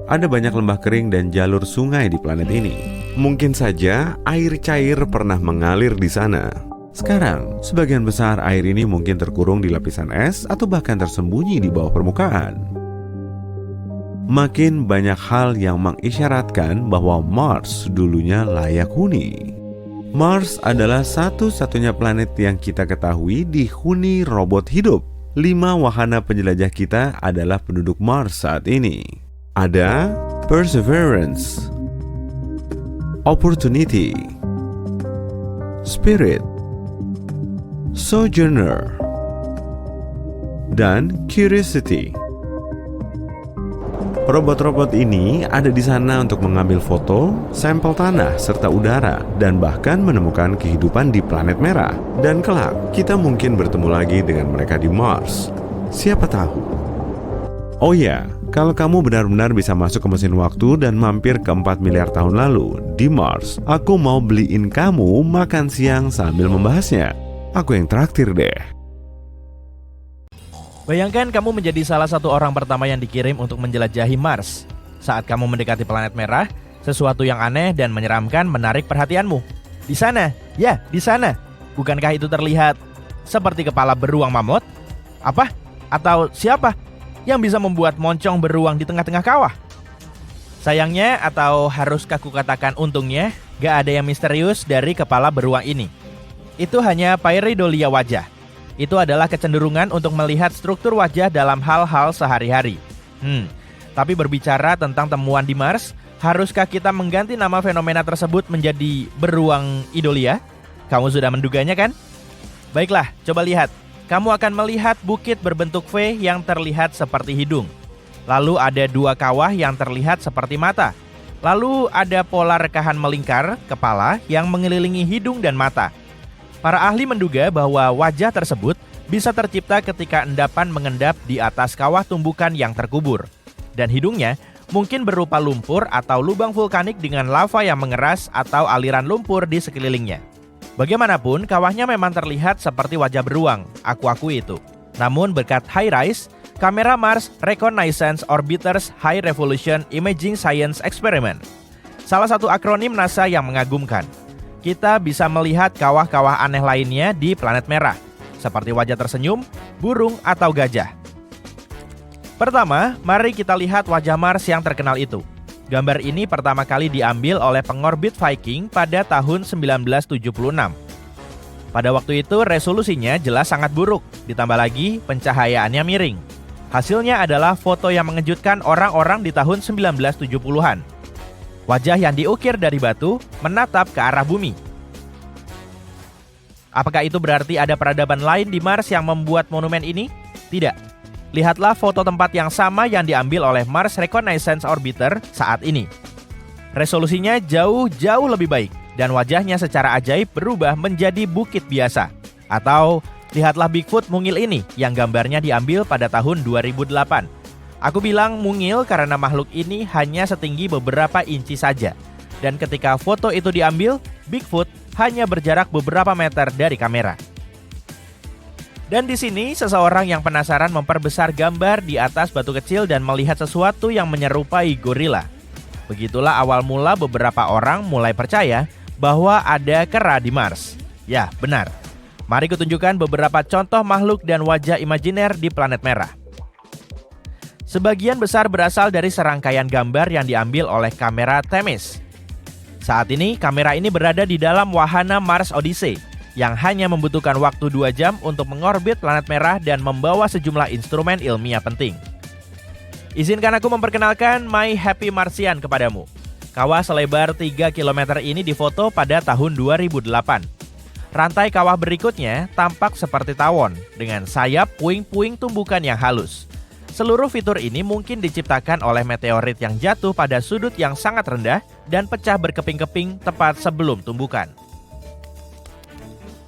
Ada banyak lembah kering dan jalur sungai di planet ini. Mungkin saja air cair pernah mengalir di sana. Sekarang, sebagian besar air ini mungkin terkurung di lapisan es atau bahkan tersembunyi di bawah permukaan. Makin banyak hal yang mengisyaratkan bahwa Mars dulunya layak huni. Mars adalah satu-satunya planet yang kita ketahui dihuni robot hidup. 5 wahana penjelajah kita adalah penduduk Mars saat ini. Ada Perseverance, Opportunity, Spirit, Sojourner, dan Curiosity. Robot-robot ini ada di sana untuk mengambil foto, sampel tanah serta udara, dan bahkan menemukan kehidupan di planet merah. Dan kelak, kita mungkin bertemu lagi dengan mereka di Mars. Siapa tahu? Oh ya, kalau kamu benar-benar bisa masuk ke mesin waktu dan mampir ke 4 miliar tahun lalu di Mars, aku mau beliin kamu makan siang sambil membahasnya. Aku yang traktir deh.
Bayangkan kamu menjadi salah satu orang pertama yang dikirim untuk menjelajahi Mars. Saat kamu mendekati planet merah, sesuatu yang aneh dan menyeramkan menarik perhatianmu. Di sana, ya di sana. Bukankah itu terlihat seperti kepala beruang mamut? Apa? Atau siapa yang bisa membuat moncong beruang di tengah-tengah kawah? Sayangnya, atau haruskah kukatakan untungnya, gak ada yang misterius dari kepala beruang ini. Itu hanya pareidolia wajah. Itu adalah kecenderungan untuk melihat struktur wajah dalam hal-hal sehari-hari. Tapi berbicara tentang temuan di Mars, haruskah kita mengganti nama fenomena tersebut menjadi beruang idolia? Kamu sudah menduganya kan? Baiklah, coba lihat. Kamu akan melihat bukit berbentuk V yang terlihat seperti hidung. Lalu ada 2 kawah yang terlihat seperti mata. Lalu ada pola rekahan melingkar, kepala yang mengelilingi hidung dan mata. Para ahli menduga bahwa wajah tersebut bisa tercipta ketika endapan mengendap di atas kawah tumbukan yang terkubur. Dan hidungnya mungkin berupa lumpur atau lubang vulkanik dengan lava yang mengeras atau aliran lumpur di sekelilingnya. Bagaimanapun, kawahnya memang terlihat seperti wajah beruang, aku akui itu. Namun berkat HiRISE, kamera Mars Reconnaissance Orbiter's High Resolution Imaging Science Experiment, salah satu akronim NASA yang mengagumkan. Kita bisa melihat kawah-kawah aneh lainnya di planet merah, seperti wajah tersenyum, burung, atau gajah. Pertama, mari kita lihat wajah Mars yang terkenal itu. Gambar ini pertama kali diambil oleh pengorbit Viking pada tahun 1976. Pada waktu itu resolusinya jelas sangat buruk, ditambah lagi pencahayaannya miring. Hasilnya adalah foto yang mengejutkan orang-orang di tahun 1970-an. Wajah yang diukir dari batu menatap ke arah bumi. Apakah itu berarti ada peradaban lain di Mars yang membuat monumen ini? Tidak. Lihatlah foto tempat yang sama yang diambil oleh Mars Reconnaissance Orbiter saat ini. Resolusinya jauh-jauh lebih baik dan wajahnya secara ajaib berubah menjadi bukit biasa. Atau lihatlah Bigfoot mungil ini yang gambarnya diambil pada tahun 2008. Aku bilang mungil karena makhluk ini hanya setinggi beberapa inci saja. Dan ketika foto itu diambil, Bigfoot hanya berjarak beberapa meter dari kamera. Dan di sini seseorang yang penasaran memperbesar gambar di atas batu kecil dan melihat sesuatu yang menyerupai gorila. Begitulah awal mula beberapa orang mulai percaya bahwa ada kera di Mars. Ya, benar. Mari kutunjukkan beberapa contoh makhluk dan wajah imajiner di planet merah. Sebagian besar berasal dari serangkaian gambar yang diambil oleh kamera Themis. Saat ini, kamera ini berada di dalam wahana Mars Odyssey yang hanya membutuhkan waktu 2 jam untuk mengorbit planet merah dan membawa sejumlah instrumen ilmiah penting. Izinkan aku memperkenalkan My Happy Martian kepadamu. Kawah selebar 3 km ini difoto pada tahun 2008. Rantai kawah berikutnya tampak seperti tawon dengan sayap puing-puing tumbukan yang halus. Seluruh fitur ini mungkin diciptakan oleh meteorit yang jatuh pada sudut yang sangat rendah dan pecah berkeping-keping tepat sebelum tumbukan.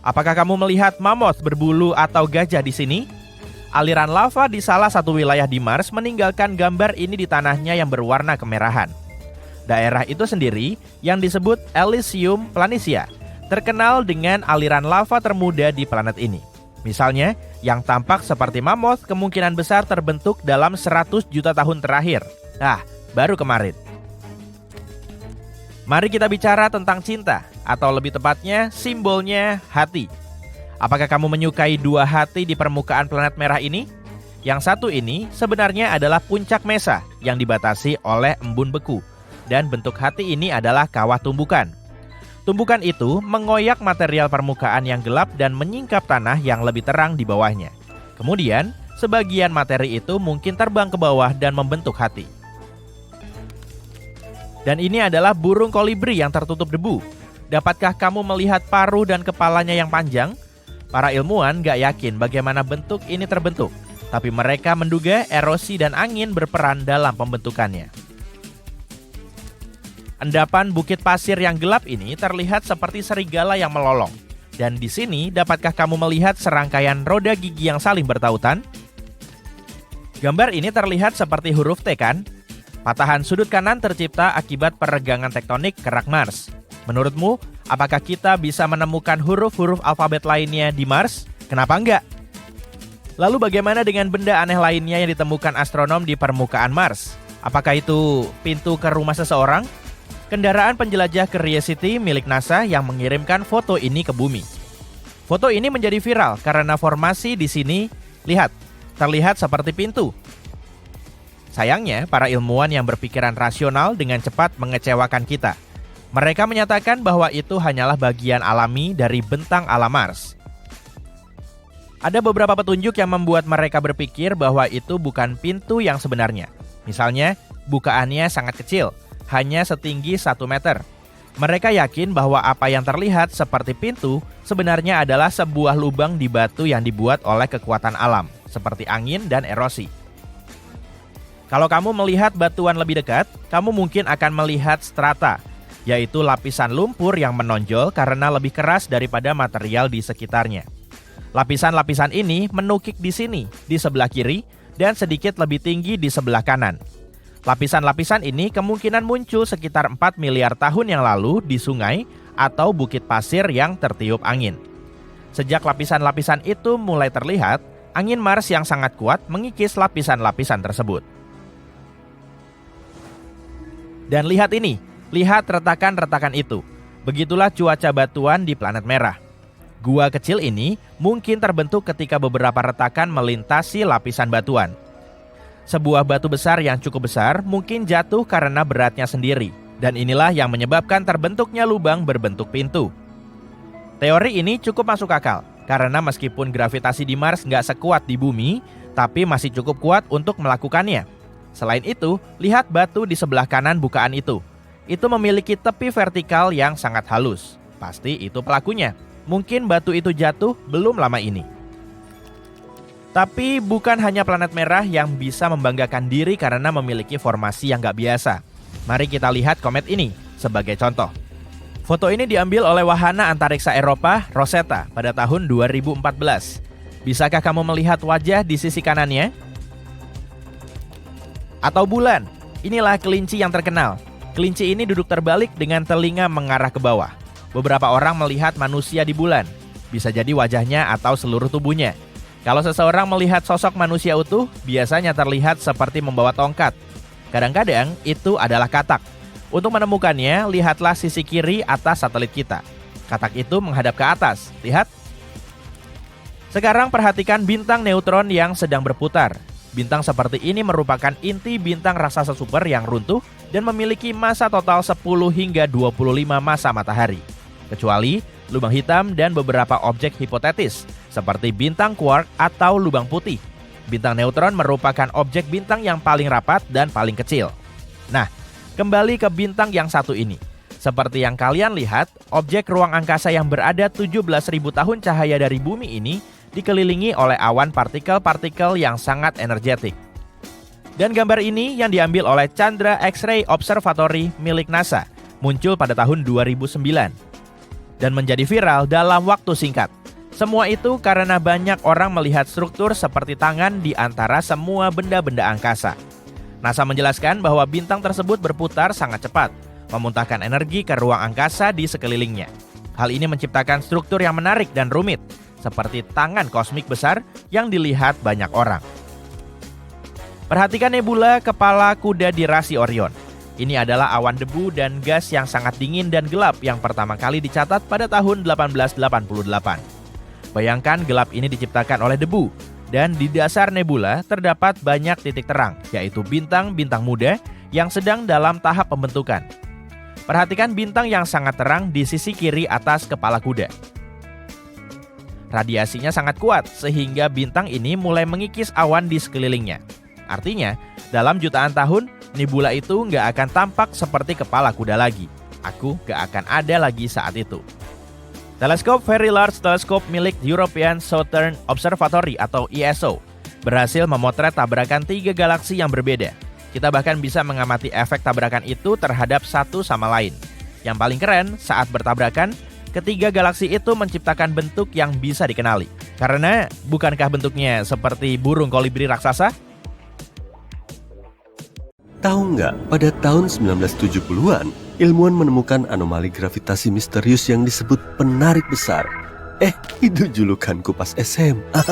Apakah kamu melihat mammoth berbulu atau gajah di sini? Aliran lava di salah satu wilayah di Mars meninggalkan gambar ini di tanahnya yang berwarna kemerahan. Daerah itu sendiri yang disebut Elysium Planitia, terkenal dengan aliran lava termuda di planet ini. Misalnya, yang tampak seperti mammoth kemungkinan besar terbentuk dalam 100 juta tahun terakhir. Baru kemarin. Mari kita bicara tentang cinta, atau lebih tepatnya simbolnya hati. Apakah kamu menyukai dua hati di permukaan planet merah ini? Yang satu ini sebenarnya adalah puncak Mesa yang dibatasi oleh embun beku. Dan bentuk hati ini adalah kawah tumbukan. Tumbukan itu mengoyak material permukaan yang gelap dan menyingkap tanah yang lebih terang di bawahnya. Kemudian, sebagian materi itu mungkin terbang ke bawah dan membentuk hati. Dan ini adalah burung kolibri yang tertutup debu. Dapatkah kamu melihat paruh dan kepalanya yang panjang? Para ilmuwan gak yakin bagaimana bentuk ini terbentuk, tapi mereka menduga erosi dan angin berperan dalam pembentukannya. Endapan bukit pasir yang gelap ini terlihat seperti serigala yang melolong. Dan di sini, dapatkah kamu melihat serangkaian roda gigi yang saling bertautan? Gambar ini terlihat seperti huruf T, kan? Patahan sudut kanan tercipta akibat peregangan tektonik kerak Mars. Menurutmu, apakah kita bisa menemukan huruf-huruf alfabet lainnya di Mars? Kenapa enggak? Lalu bagaimana dengan benda aneh lainnya yang ditemukan astronom di permukaan Mars? Apakah itu pintu ke rumah seseorang? Kendaraan penjelajah Curiosity milik NASA yang mengirimkan foto ini ke bumi. Foto ini menjadi viral karena formasi di sini, lihat, terlihat seperti pintu. Sayangnya, para ilmuwan yang berpikiran rasional dengan cepat mengecewakan kita. Mereka menyatakan bahwa itu hanyalah bagian alami dari bentang alam Mars. Ada beberapa petunjuk yang membuat mereka berpikir bahwa itu bukan pintu yang sebenarnya. Misalnya, bukaannya sangat kecil, hanya setinggi 1 meter. Mereka yakin bahwa apa yang terlihat seperti pintu sebenarnya adalah sebuah lubang di batu yang dibuat oleh kekuatan alam, seperti angin dan erosi. Kalau kamu melihat batuan lebih dekat, kamu mungkin akan melihat strata, yaitu lapisan lumpur yang menonjol karena lebih keras daripada material di sekitarnya. Lapisan-lapisan ini menukik di sini, di sebelah kiri, dan sedikit lebih tinggi di sebelah kanan. Lapisan-lapisan ini kemungkinan muncul sekitar 4 miliar tahun yang lalu di sungai atau bukit pasir yang tertiup angin. Sejak lapisan-lapisan itu mulai terlihat, angin Mars yang sangat kuat mengikis lapisan-lapisan tersebut. Dan lihat ini, lihat retakan-retakan itu. Begitulah cuaca batuan di planet merah. Gua kecil ini mungkin terbentuk ketika beberapa retakan melintasi lapisan batuan. Sebuah batu besar yang cukup besar mungkin jatuh karena beratnya sendiri. Dan inilah yang menyebabkan terbentuknya lubang berbentuk pintu. Teori ini cukup masuk akal, karena meskipun gravitasi di Mars nggak sekuat di bumi, tapi masih cukup kuat untuk melakukannya. Selain itu, lihat batu di sebelah kanan bukaan itu. Itu memiliki tepi vertikal yang sangat halus. Pasti itu pelakunya. Mungkin batu itu jatuh belum lama ini. Tapi bukan hanya planet merah yang bisa membanggakan diri karena memiliki formasi yang gak biasa. Mari kita lihat komet ini sebagai contoh. Foto ini diambil oleh wahana antariksa Eropa Rosetta pada tahun 2014. Bisakah kamu melihat wajah di sisi kanannya? Atau bulan, inilah kelinci yang terkenal. Kelinci ini duduk terbalik dengan telinga mengarah ke bawah. Beberapa orang melihat manusia di bulan. Bisa jadi wajahnya atau seluruh tubuhnya. Kalau seseorang melihat sosok manusia utuh, biasanya terlihat seperti membawa tongkat. Kadang-kadang itu adalah katak. Untuk menemukannya, lihatlah sisi kiri atas satelit kita. Katak itu menghadap ke atas, lihat. Sekarang perhatikan bintang neutron yang sedang berputar. Bintang seperti ini merupakan inti bintang raksasa super yang runtuh dan memiliki massa total 10 hingga 25 massa matahari. Kecuali lubang hitam dan beberapa objek hipotetis, seperti bintang quark atau lubang putih. Bintang neutron merupakan objek bintang yang paling rapat dan paling kecil. Nah, kembali ke bintang yang satu ini. Seperti yang kalian lihat, objek ruang angkasa yang berada 17.000 tahun cahaya dari bumi ini dikelilingi oleh awan partikel-partikel yang sangat energetik. Dan gambar ini yang diambil oleh Chandra X-ray Observatory milik NASA, muncul pada tahun 2009 dan menjadi viral dalam waktu singkat. Semua itu karena banyak orang melihat struktur seperti tangan di antara semua benda-benda angkasa. NASA menjelaskan bahwa bintang tersebut berputar sangat cepat, memuntahkan energi ke ruang angkasa di sekelilingnya. Hal ini menciptakan struktur yang menarik dan rumit, seperti tangan kosmik besar yang dilihat banyak orang. Perhatikan nebula kepala kuda di rasi Orion. Ini adalah awan debu dan gas yang sangat dingin dan gelap yang pertama kali dicatat pada tahun 1888. Bayangkan gelap ini diciptakan oleh debu, dan di dasar nebula terdapat banyak titik terang, yaitu bintang-bintang muda yang sedang dalam tahap pembentukan. Perhatikan bintang yang sangat terang di sisi kiri atas kepala kuda. Radiasinya sangat kuat sehingga bintang ini mulai mengikis awan di sekelilingnya. Artinya, dalam jutaan tahun, nebula itu nggak akan tampak seperti kepala kuda lagi. Aku nggak akan ada lagi saat itu. Teleskop Very Large Telescope milik European Southern Observatory atau ESO berhasil memotret tabrakan 3 galaksi yang berbeda. Kita bahkan bisa mengamati efek tabrakan itu terhadap satu sama lain. Yang paling keren, saat bertabrakan, ketiga galaksi itu menciptakan bentuk yang bisa dikenali. Karena bukankah bentuknya seperti burung kolibri raksasa?
Tahu nggak, pada tahun 1970-an, ilmuwan menemukan anomali gravitasi misterius yang disebut penarik besar. Itu julukanku pas SMA.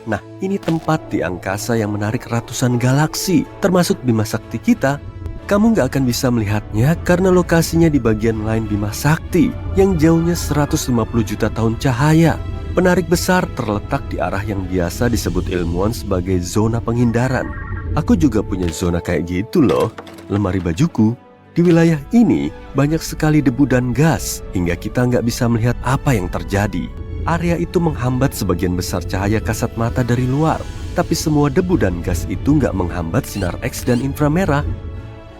Nah, ini tempat di angkasa yang menarik ratusan galaksi, termasuk Bima Sakti kita. Kamu nggak akan bisa melihatnya karena lokasinya di bagian lain Bima Sakti, yang jauhnya 150 juta tahun cahaya. Penarik besar terletak di arah yang biasa disebut ilmuwan sebagai zona penghindaran. Aku juga punya zona kayak gitu loh, lemari bajuku. Di wilayah ini banyak sekali debu dan gas hingga kita nggak bisa melihat apa yang terjadi. Area itu menghambat sebagian besar cahaya kasat mata dari luar, tapi semua debu dan gas itu nggak menghambat sinar X dan inframerah.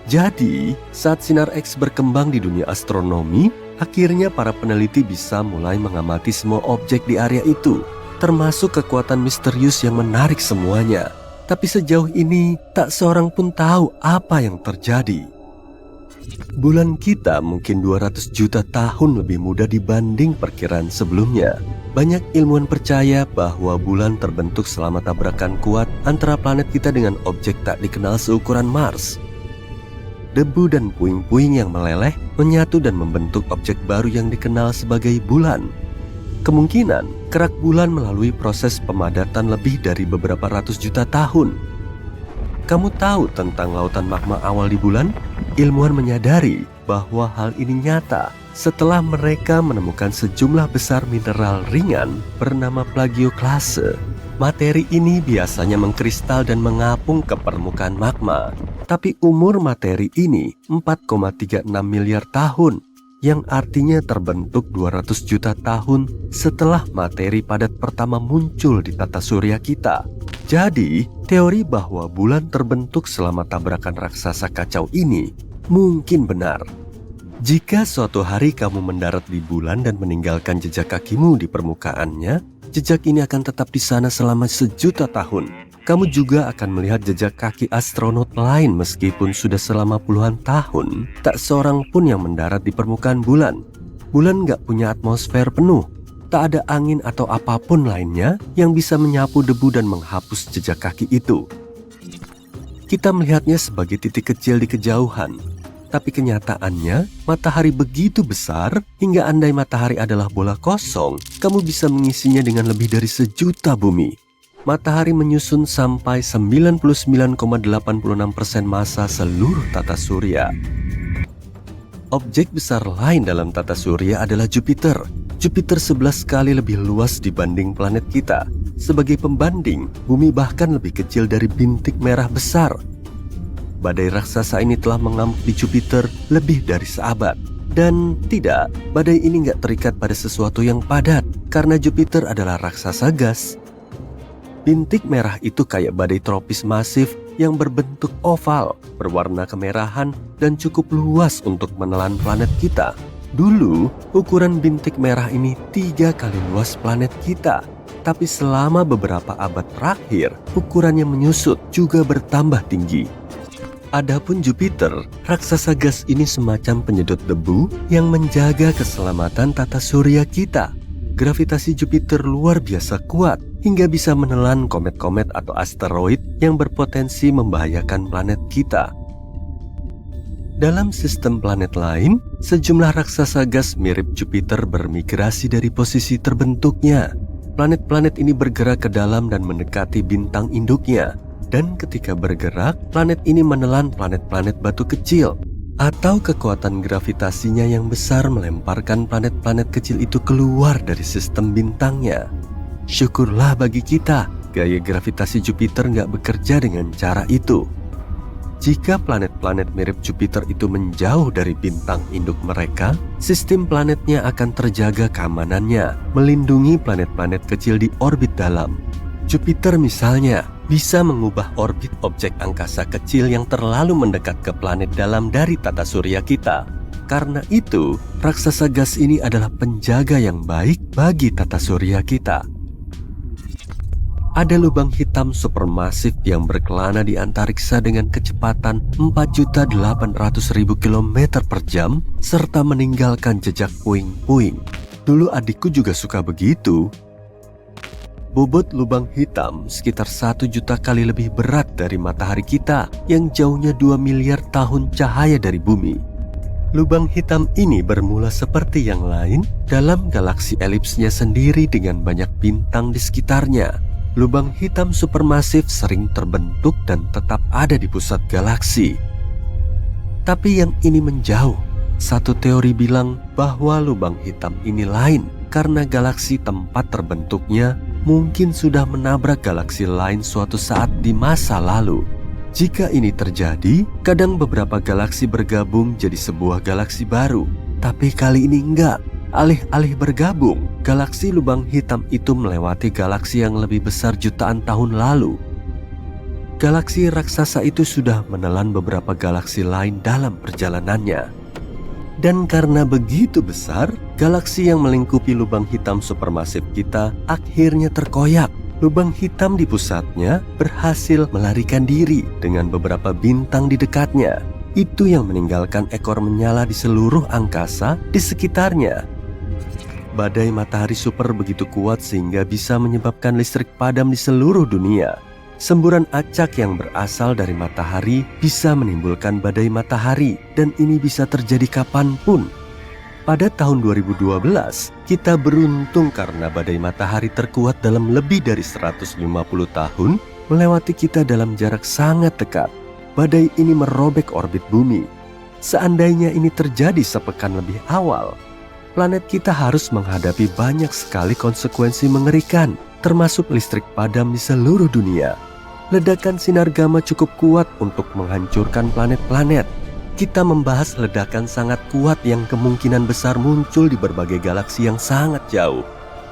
Jadi, saat sinar X berkembang di dunia astronomi, akhirnya para peneliti bisa mulai mengamati semua objek di area itu, termasuk kekuatan misterius yang menarik semuanya. Tapi sejauh ini, tak seorang pun tahu apa yang terjadi. Bulan kita mungkin 200 juta tahun lebih muda dibanding perkiraan sebelumnya. Banyak ilmuwan percaya bahwa bulan terbentuk selama tabrakan kuat antara planet kita dengan objek tak dikenal seukuran Mars. Debu dan puing-puing yang meleleh menyatu dan membentuk objek baru yang dikenal sebagai bulan. Kemungkinan kerak bulan melalui proses pemadatan lebih dari beberapa ratus juta tahun. Kamu tahu tentang lautan magma awal di bulan? Ilmuwan menyadari bahwa hal ini nyata setelah mereka menemukan sejumlah besar mineral ringan bernama plagioklase. Materi ini biasanya mengkristal dan mengapung ke permukaan magma. Tapi umur materi ini 4,36 miliar tahun, yang artinya terbentuk 200 juta tahun setelah materi padat pertama muncul di tata surya kita. Jadi, teori bahwa bulan terbentuk selama tabrakan raksasa kacau ini mungkin benar. Jika suatu hari kamu mendarat di bulan dan meninggalkan jejak kakimu di permukaannya, jejak ini akan tetap di sana selama sejuta tahun. Kamu juga akan melihat jejak kaki astronot lain meskipun sudah selama puluhan tahun. Tak seorang pun yang mendarat di permukaan bulan. Bulan nggak punya atmosfer penuh. Tak ada angin atau apapun lainnya yang bisa menyapu debu dan menghapus jejak kaki itu. Kita melihatnya sebagai titik kecil di kejauhan. Tapi kenyataannya, matahari begitu besar hingga andai matahari adalah bola kosong, kamu bisa mengisinya dengan lebih dari sejuta bumi. Matahari menyusun sampai 99,86% massa seluruh tata surya. Objek besar lain dalam tata surya adalah Jupiter. Jupiter 11 kali lebih luas dibanding planet kita. Sebagai pembanding, bumi bahkan lebih kecil dari bintik merah besar. Badai raksasa ini telah mengamuk di Jupiter lebih dari seabad. Dan tidak, badai ini nggak terikat pada sesuatu yang padat, karena Jupiter adalah raksasa gas. Bintik merah itu kayak badai tropis masif yang berbentuk oval, berwarna kemerahan, dan cukup luas untuk menelan planet kita. Dulu, ukuran bintik merah ini 3 kali luas planet kita. Tapi selama beberapa abad terakhir, ukurannya menyusut juga bertambah tinggi. Adapun Jupiter, raksasa gas ini semacam penyedot debu yang menjaga keselamatan tata surya kita. Gravitasi Jupiter luar biasa kuat hingga bisa menelan komet-komet atau asteroid yang berpotensi membahayakan planet kita. Dalam sistem planet lain, sejumlah raksasa gas mirip Jupiter bermigrasi dari posisi terbentuknya. Planet-planet ini bergerak ke dalam dan mendekati bintang induknya. Dan ketika bergerak, planet ini menelan planet-planet batu kecil. Atau kekuatan gravitasinya yang besar melemparkan planet-planet kecil itu keluar dari sistem bintangnya. Syukurlah bagi kita, gaya gravitasi Jupiter nggak bekerja dengan cara itu. Jika planet-planet mirip Jupiter itu menjauh dari bintang induk mereka, sistem planetnya akan terjaga keamanannya, melindungi planet-planet kecil di orbit dalam. Jupiter misalnya bisa mengubah orbit objek angkasa kecil yang terlalu mendekat ke planet dalam dari tata surya kita. Karena itu, raksasa gas ini adalah penjaga yang baik bagi tata surya kita. Ada lubang hitam supermasif yang berkelana di antariksa dengan kecepatan 4.800.000 km per jam serta meninggalkan jejak puing-puing. Dulu adikku juga suka begitu. Bobot lubang hitam sekitar 1 juta kali lebih berat dari matahari kita yang jauhnya 2 miliar tahun cahaya dari bumi. Lubang hitam ini bermula seperti yang lain dalam galaksi elipsnya sendiri dengan banyak bintang di sekitarnya. Lubang hitam supermasif sering terbentuk dan tetap ada di pusat galaksi. Tapi yang ini menjauh. Satu teori bilang bahwa lubang hitam ini lain karena galaksi tempat terbentuknya mungkin sudah menabrak galaksi lain suatu saat di masa lalu. Jika ini terjadi, kadang beberapa galaksi bergabung jadi sebuah galaksi baru. Tapi kali ini enggak. Alih-alih bergabung, galaksi lubang hitam itu melewati galaksi yang lebih besar jutaan tahun lalu. Galaksi raksasa itu sudah menelan beberapa galaksi lain dalam perjalanannya. Dan karena begitu besar, galaksi yang melingkupi lubang hitam supermasif kita akhirnya terkoyak. Lubang hitam di pusatnya berhasil melarikan diri dengan beberapa bintang di dekatnya. Itu yang meninggalkan ekor menyala di seluruh angkasa di sekitarnya. Badai matahari super begitu kuat sehingga bisa menyebabkan listrik padam di seluruh dunia. Semburan acak yang berasal dari matahari bisa menimbulkan badai matahari dan ini bisa terjadi kapanpun. Pada tahun 2012, kita beruntung karena badai matahari terkuat dalam lebih dari 150 tahun melewati kita dalam jarak sangat dekat. Badai ini merobek orbit bumi. Seandainya ini terjadi sepekan lebih awal, planet kita harus menghadapi banyak sekali konsekuensi mengerikan, termasuk listrik padam di seluruh dunia. Ledakan sinar gamma cukup kuat untuk menghancurkan planet-planet. Kita membahas ledakan sangat kuat yang kemungkinan besar muncul di berbagai galaksi yang sangat jauh.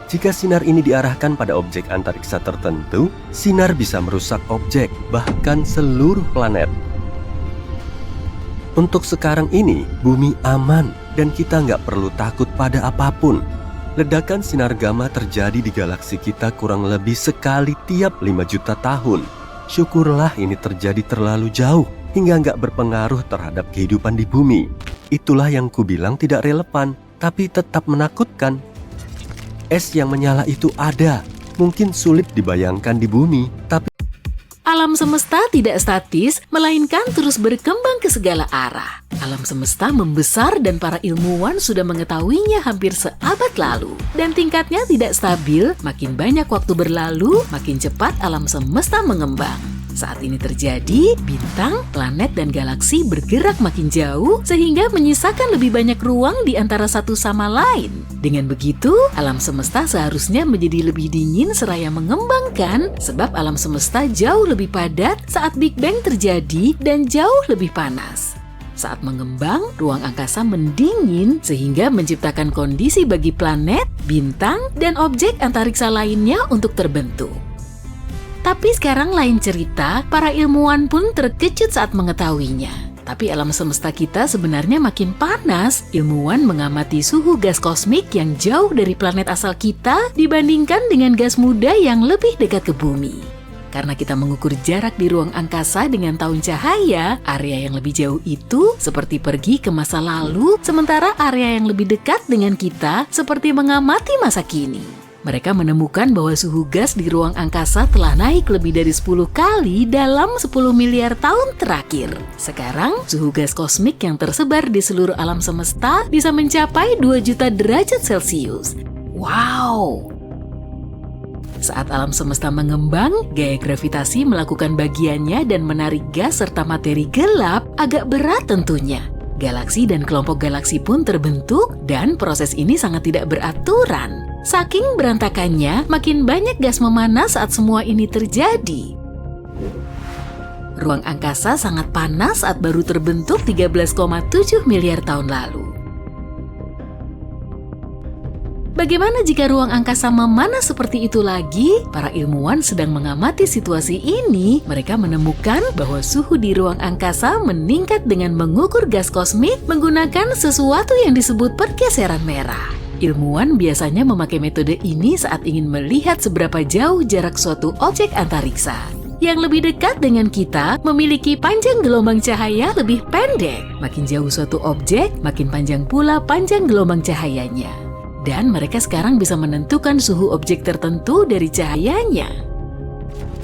Jika sinar ini diarahkan pada objek antariksa tertentu, sinar bisa merusak objek, bahkan seluruh planet. Untuk sekarang ini, bumi aman dan kita nggak perlu takut pada apapun. Ledakan sinar gamma terjadi di galaksi kita kurang lebih sekali tiap 5 juta tahun. Syukurlah ini terjadi terlalu jauh hingga nggak berpengaruh terhadap kehidupan di bumi. Itulah yang kubilang tidak relevan, tapi tetap menakutkan. Es yang menyala itu ada, mungkin sulit dibayangkan di bumi, tapi
Alam semesta tidak statis, melainkan terus berkembang ke segala arah. Alam semesta membesar dan para ilmuwan sudah mengetahuinya hampir seabad lalu. Dan tingkatnya tidak stabil, makin banyak waktu berlalu, makin cepat alam semesta mengembang. Saat ini terjadi, bintang, planet, dan galaksi bergerak makin jauh sehingga menyisakan lebih banyak ruang di antara satu sama lain. Dengan begitu, alam semesta seharusnya menjadi lebih dingin seraya mengembangkan sebab alam semesta jauh lebih padat saat Big Bang terjadi dan jauh lebih panas. Saat mengembang, ruang angkasa mendingin sehingga menciptakan kondisi bagi planet, bintang, dan objek antariksa lainnya untuk terbentuk. Tapi sekarang lain cerita, para ilmuwan pun terkejut saat mengetahuinya. Tapi alam semesta kita sebenarnya makin panas. Ilmuwan mengamati suhu gas kosmik yang jauh dari planet asal kita dibandingkan dengan gas muda yang lebih dekat ke bumi. Karena kita mengukur jarak di ruang angkasa dengan tahun cahaya, area yang lebih jauh itu seperti pergi ke masa lalu, sementara area yang lebih dekat dengan kita seperti mengamati masa kini. Mereka menemukan bahwa suhu gas di ruang angkasa telah naik lebih dari 10 kali dalam 10 miliar tahun terakhir. Sekarang, suhu gas kosmik yang tersebar di seluruh alam semesta bisa mencapai 2 juta derajat Celcius. Wow! Saat alam semesta mengembang, gaya gravitasi melakukan bagiannya dan menarik gas serta materi gelap agak berat tentunya. Galaksi dan kelompok galaksi pun terbentuk dan proses ini sangat tidak beraturan. Saking berantakannya, makin banyak gas memanas saat semua ini terjadi. Ruang angkasa sangat panas saat baru terbentuk 13,7 miliar tahun lalu. Bagaimana jika ruang angkasa memanas seperti itu lagi? Para ilmuwan sedang mengamati situasi ini. Mereka menemukan bahwa suhu di ruang angkasa meningkat dengan mengukur gas kosmik menggunakan sesuatu yang disebut pergeseran merah. Ilmuwan biasanya memakai metode ini saat ingin melihat seberapa jauh jarak suatu objek antariksa. Yang lebih dekat dengan kita memiliki panjang gelombang cahaya lebih pendek. Makin jauh suatu objek, makin panjang pula panjang gelombang cahayanya. Dan mereka sekarang bisa menentukan suhu objek tertentu dari cahayanya.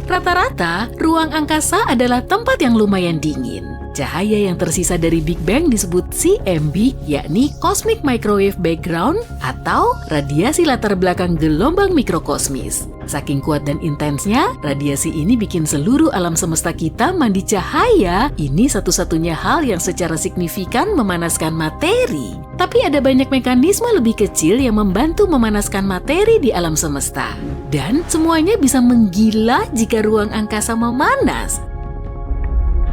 Rata-rata, ruang angkasa adalah tempat yang lumayan dingin. Cahaya yang tersisa dari Big Bang disebut CMB, yakni Cosmic Microwave Background atau radiasi latar belakang gelombang mikrokosmis. Saking kuat dan intensnya, radiasi ini bikin seluruh alam semesta kita mandi cahaya. Ini satu-satunya hal yang secara signifikan memanaskan materi. Tapi ada banyak mekanisme lebih kecil yang membantu memanaskan materi di alam semesta. Dan semuanya bisa menggila jika ruang angkasa memanas.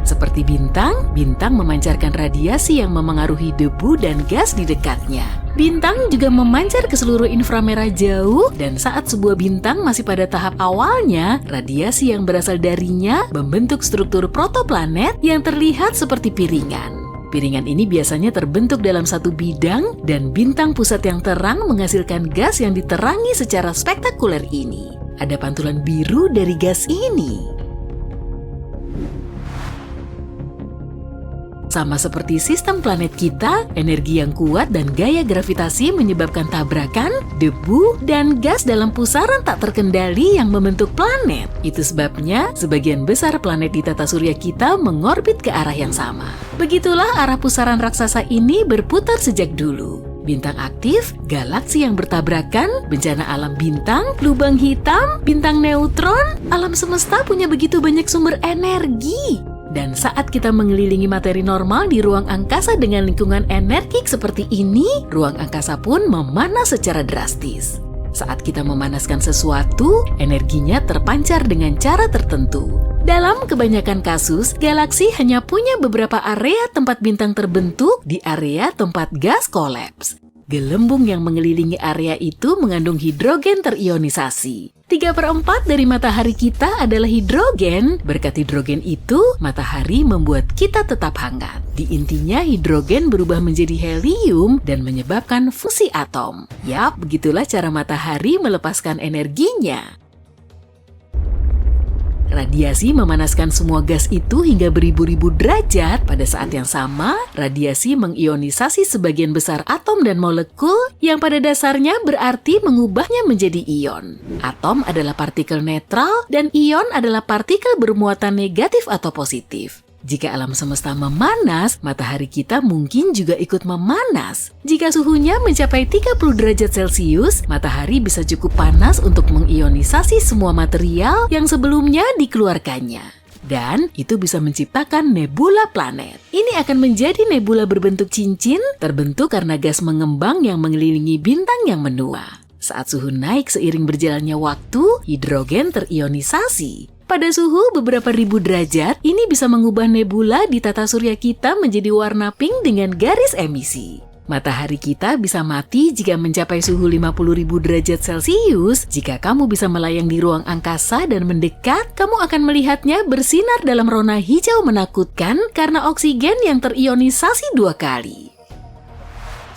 Seperti bintang, bintang memancarkan radiasi yang memengaruhi debu dan gas di dekatnya. Bintang juga memancar ke seluruh inframerah jauh, dan saat sebuah bintang masih pada tahap awalnya, radiasi yang berasal darinya membentuk struktur protoplanet yang terlihat seperti piringan. Piringan ini biasanya terbentuk dalam satu bidang, dan bintang pusat yang terang menghasilkan gas yang diterangi secara spektakuler ini. Ada pantulan biru dari gas ini. Sama seperti sistem planet kita, energi yang kuat dan gaya gravitasi menyebabkan tabrakan, debu, dan gas dalam pusaran tak terkendali yang membentuk planet. Itu sebabnya, sebagian besar planet di tata surya kita mengorbit ke arah yang sama. Begitulah arah pusaran raksasa ini berputar sejak dulu. Bintang aktif, galaksi yang bertabrakan, bencana alam bintang, lubang hitam, bintang neutron, alam semesta punya begitu banyak sumber energi. Dan saat kita mengelilingi materi normal di ruang angkasa dengan lingkungan energik seperti ini, ruang angkasa pun memanas secara drastis. Saat kita memanaskan sesuatu, energinya terpancar dengan cara tertentu. Dalam kebanyakan kasus, galaksi hanya punya beberapa area tempat bintang terbentuk di area tempat gas kolaps. Gelembung yang mengelilingi area itu mengandung hidrogen terionisasi. 3/4 dari matahari kita adalah hidrogen. Berkat hidrogen itu, matahari membuat kita tetap hangat. Di intinya, hidrogen berubah menjadi helium dan menyebabkan fusi atom. Yap, begitulah cara matahari melepaskan energinya. Radiasi memanaskan semua gas itu hingga beribu-ribu derajat. Pada saat yang sama, radiasi mengionisasi sebagian besar atom dan molekul yang pada dasarnya berarti mengubahnya menjadi ion. Atom adalah partikel netral dan ion adalah partikel bermuatan negatif atau positif. Jika alam semesta memanas, matahari kita mungkin juga ikut memanas. Jika suhunya mencapai 30 derajat Celcius, matahari bisa cukup panas untuk mengionisasi semua material yang sebelumnya dikeluarkannya. Dan itu bisa menciptakan nebula planet. Ini akan menjadi nebula berbentuk cincin, terbentuk karena gas mengembang yang mengelilingi bintang yang menua. Saat suhu naik seiring berjalannya waktu, hidrogen terionisasi. Pada suhu beberapa ribu derajat, ini bisa mengubah nebula di tata surya kita menjadi warna pink dengan garis emisi. Matahari kita bisa mati jika mencapai suhu 50.000 derajat Celcius. Jika kamu bisa melayang di ruang angkasa dan mendekat, kamu akan melihatnya bersinar dalam rona hijau menakutkan karena oksigen yang terionisasi 2 kali.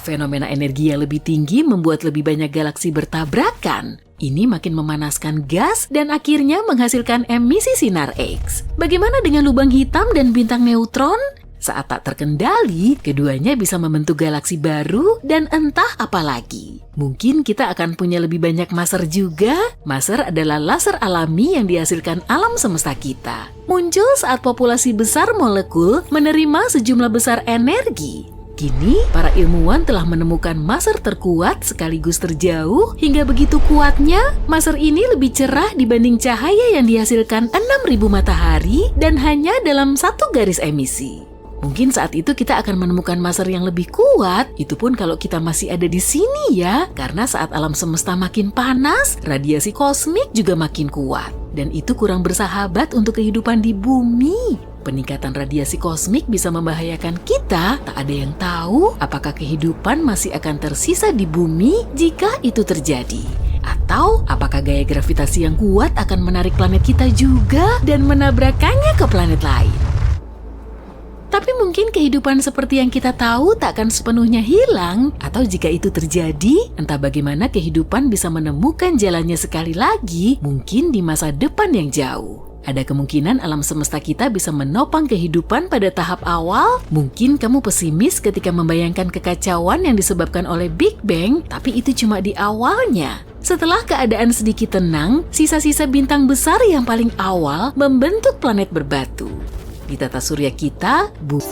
Fenomena energi yang lebih tinggi membuat lebih banyak galaksi bertabrakan. Ini makin memanaskan gas dan akhirnya menghasilkan emisi sinar X. Bagaimana dengan lubang hitam dan bintang neutron? Saat tak terkendali, keduanya bisa membentuk galaksi baru dan entah apa lagi. Mungkin kita akan punya lebih banyak maser juga. Maser adalah laser alami yang dihasilkan alam semesta kita. Muncul saat populasi besar molekul menerima sejumlah besar energi. Kini, para ilmuwan telah menemukan maser terkuat sekaligus terjauh hingga begitu kuatnya, maser ini lebih cerah dibanding cahaya yang dihasilkan 6.000 matahari dan hanya dalam 1 garis emisi. Mungkin saat itu kita akan menemukan master yang lebih kuat, itu pun kalau kita masih ada di sini ya. Karena saat alam semesta makin panas, radiasi kosmik juga makin kuat. Dan itu kurang bersahabat untuk kehidupan di bumi. Peningkatan radiasi kosmik bisa membahayakan kita. Tak ada yang tahu apakah kehidupan masih akan tersisa di bumi jika itu terjadi. Atau apakah gaya gravitasi yang kuat akan menarik planet kita juga dan menabrakannya ke planet lain. Tapi mungkin kehidupan seperti yang kita tahu tak akan sepenuhnya hilang. Atau jika itu terjadi, entah bagaimana kehidupan bisa menemukan jalannya sekali lagi, mungkin di masa depan yang jauh. Ada kemungkinan alam semesta kita bisa menopang kehidupan pada tahap awal. Mungkin kamu pesimis ketika membayangkan kekacauan yang disebabkan oleh Big Bang, tapi itu cuma di awalnya. Setelah keadaan sedikit tenang, sisa-sisa bintang besar yang paling awal membentuk planet berbatu. Di tata surya kita,
0,5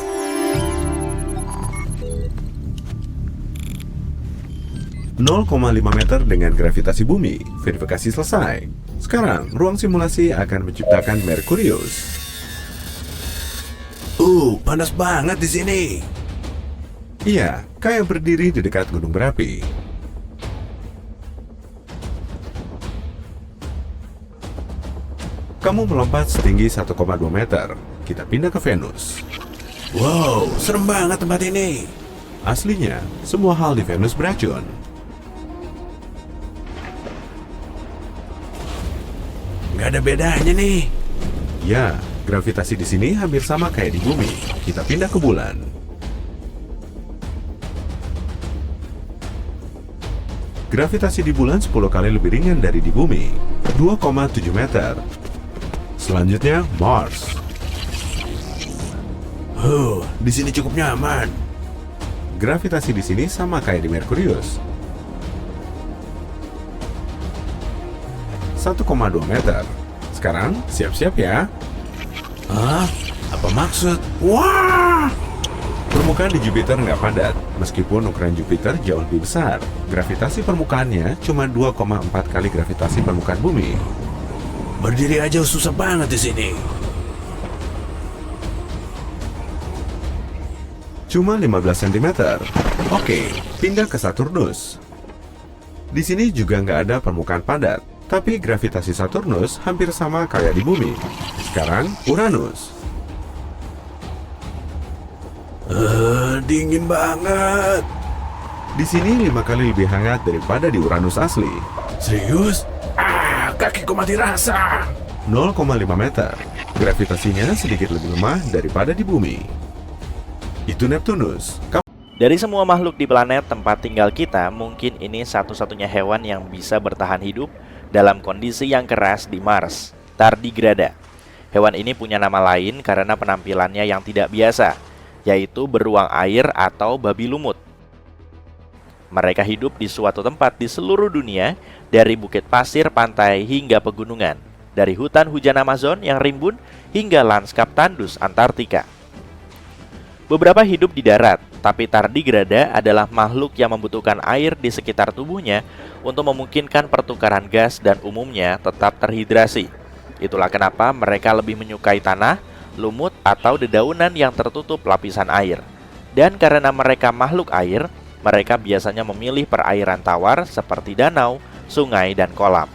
meter dengan gravitasi bumi. Verifikasi selesai. Sekarang, ruang simulasi akan menciptakan Merkurius.
Panas banget di sini.
Iya, kayak berdiri di dekat gunung berapi. Kamu melompat setinggi 1,2 meter. Kita pindah ke Venus.
Wow, serem banget tempat ini.
Aslinya, semua hal di Venus beracun.
Nggak ada bedanya nih.
Ya, gravitasi di sini hampir sama kayak di bumi. Kita pindah ke bulan. Gravitasi di bulan 10 kali lebih ringan dari di bumi. 2,7 meter. Selanjutnya, Mars.
Di sini cukup nyaman.
Gravitasi di sini sama kayak di Merkurius. 1,2 meter. Sekarang, siap-siap ya.
Hah? Apa maksud?
Wah! Permukaan di Jupiter nggak padat, meskipun ukuran Jupiter jauh lebih besar. Gravitasi permukaannya cuma 2,4 kali gravitasi permukaan bumi.
Berdiri aja susah banget di sini.
Cuma 15 cm. Oke, pindah ke Saturnus. Di sini juga nggak ada permukaan padat, tapi gravitasi Saturnus hampir sama kayak di bumi. Sekarang, Uranus.
Dingin banget.
Di sini 5 kali lebih hangat daripada di Uranus asli.
Serius? Kakiku mati rasa.
0,5 meter. Gravitasinya sedikit lebih lemah daripada di bumi. Itu Neptunus.
Dari semua makhluk di planet tempat tinggal kita, mungkin ini satu-satunya hewan yang bisa bertahan hidup dalam kondisi yang keras di Mars, tardigrada. Hewan ini punya nama lain karena penampilannya yang tidak biasa, yaitu beruang air atau babi lumut. Mereka hidup di suatu tempat di seluruh dunia, dari bukit pasir pantai hingga pegunungan, dari hutan hujan Amazon yang rimbun hingga lanskap tandus Antartika. Beberapa hidup di darat, tapi tardigrada adalah makhluk yang membutuhkan air di sekitar tubuhnya untuk memungkinkan pertukaran gas dan umumnya tetap terhidrasi. Itulah kenapa mereka lebih menyukai tanah, lumut, atau dedaunan yang tertutup lapisan air. Dan karena mereka makhluk air, mereka biasanya memilih perairan tawar seperti danau, sungai, dan kolam.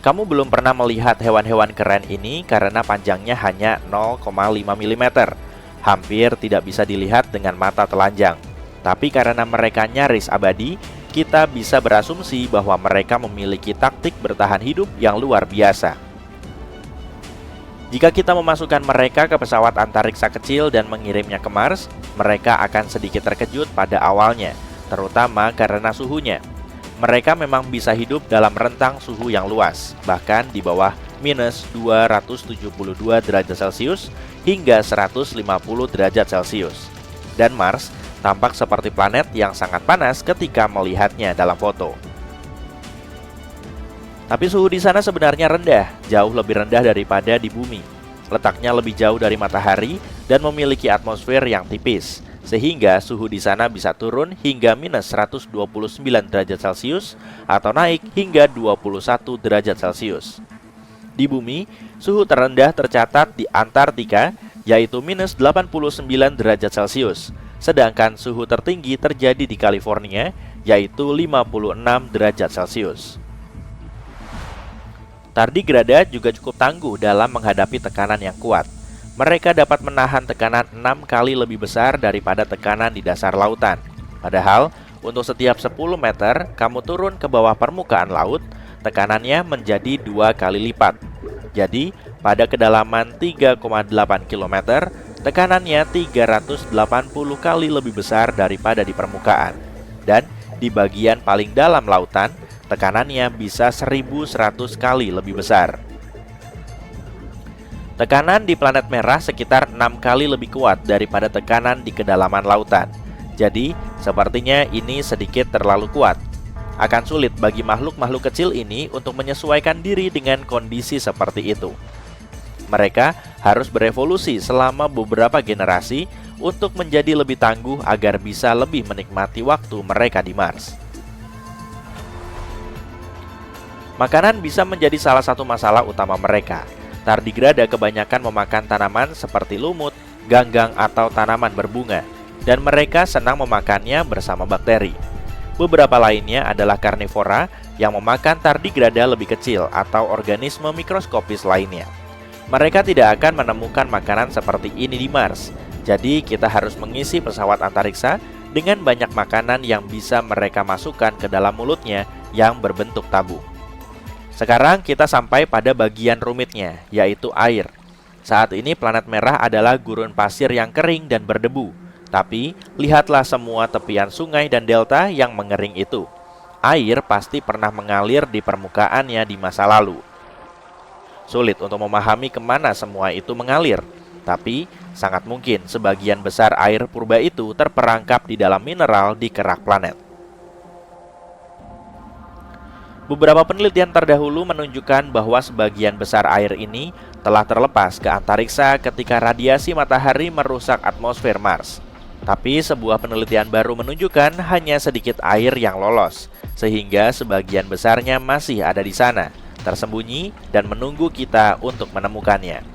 Kamu belum pernah melihat hewan-hewan keren ini karena panjangnya hanya 0,5 mm. Hampir tidak bisa dilihat dengan mata telanjang. Tapi karena mereka nyaris abadi, kita bisa berasumsi bahwa mereka memiliki taktik bertahan hidup yang luar biasa. Jika kita memasukkan mereka ke pesawat antariksa kecil dan mengirimnya ke Mars, mereka akan sedikit terkejut pada awalnya, terutama karena suhunya. Mereka memang bisa hidup dalam rentang suhu yang luas, bahkan di bawah minus 272 derajat Celcius hingga 150 derajat Celcius. Dan Mars tampak seperti planet yang sangat panas ketika melihatnya dalam foto. Tapi suhu di sana sebenarnya rendah, jauh lebih rendah daripada di bumi. Letaknya lebih jauh dari matahari dan memiliki atmosfer yang tipis, sehingga suhu di sana bisa turun hingga minus 129 derajat Celcius atau naik hingga 21 derajat Celcius. Di bumi, suhu terendah tercatat di Antartika, yaitu minus 89 derajat Celcius. Sedangkan suhu tertinggi terjadi di California, yaitu 56 derajat Celcius. Tardigrada juga cukup tangguh dalam menghadapi tekanan yang kuat. Mereka dapat menahan tekanan 6 kali lebih besar daripada tekanan di dasar lautan. Padahal, untuk setiap 10 meter kamu turun ke bawah permukaan laut, tekanannya menjadi 2 kali lipat. Jadi, pada kedalaman 3,8 km, tekanannya 380 kali lebih besar daripada di permukaan. Dan di bagian paling dalam lautan, tekanannya bisa 1.100 kali lebih besar. Tekanan di planet merah sekitar 6 kali lebih kuat daripada tekanan di kedalaman lautan. Jadi, sepertinya ini sedikit terlalu kuat. Akan sulit bagi makhluk-makhluk kecil ini untuk menyesuaikan diri dengan kondisi seperti itu. Mereka harus berevolusi selama beberapa generasi untuk menjadi lebih tangguh agar bisa lebih menikmati waktu mereka di Mars. Makanan bisa menjadi salah satu masalah utama mereka. Tardigrada kebanyakan memakan tanaman seperti lumut, ganggang, atau tanaman berbunga, dan mereka senang memakannya bersama bakteri. Beberapa lainnya adalah karnivora yang memakan tardigrada lebih kecil atau organisme mikroskopis lainnya. Mereka tidak akan menemukan makanan seperti ini di Mars, jadi kita harus mengisi pesawat antariksa dengan banyak makanan yang bisa mereka masukkan ke dalam mulutnya yang berbentuk tabung. Sekarang kita sampai pada bagian rumitnya, yaitu air. Saat ini planet merah adalah gurun pasir yang kering dan berdebu. Tapi, lihatlah semua tepian sungai dan delta yang mengering itu. Air pasti pernah mengalir di permukaannya di masa lalu. Sulit untuk memahami kemana semua itu mengalir. Tapi, sangat mungkin sebagian besar air purba itu terperangkap di dalam mineral di kerak planet. Beberapa penelitian terdahulu menunjukkan bahwa sebagian besar air ini telah terlepas ke antariksa ketika radiasi matahari merusak atmosfer Mars. Tapi sebuah penelitian baru menunjukkan hanya sedikit air yang lolos, sehingga sebagian besarnya masih ada di sana, tersembunyi dan menunggu kita untuk menemukannya.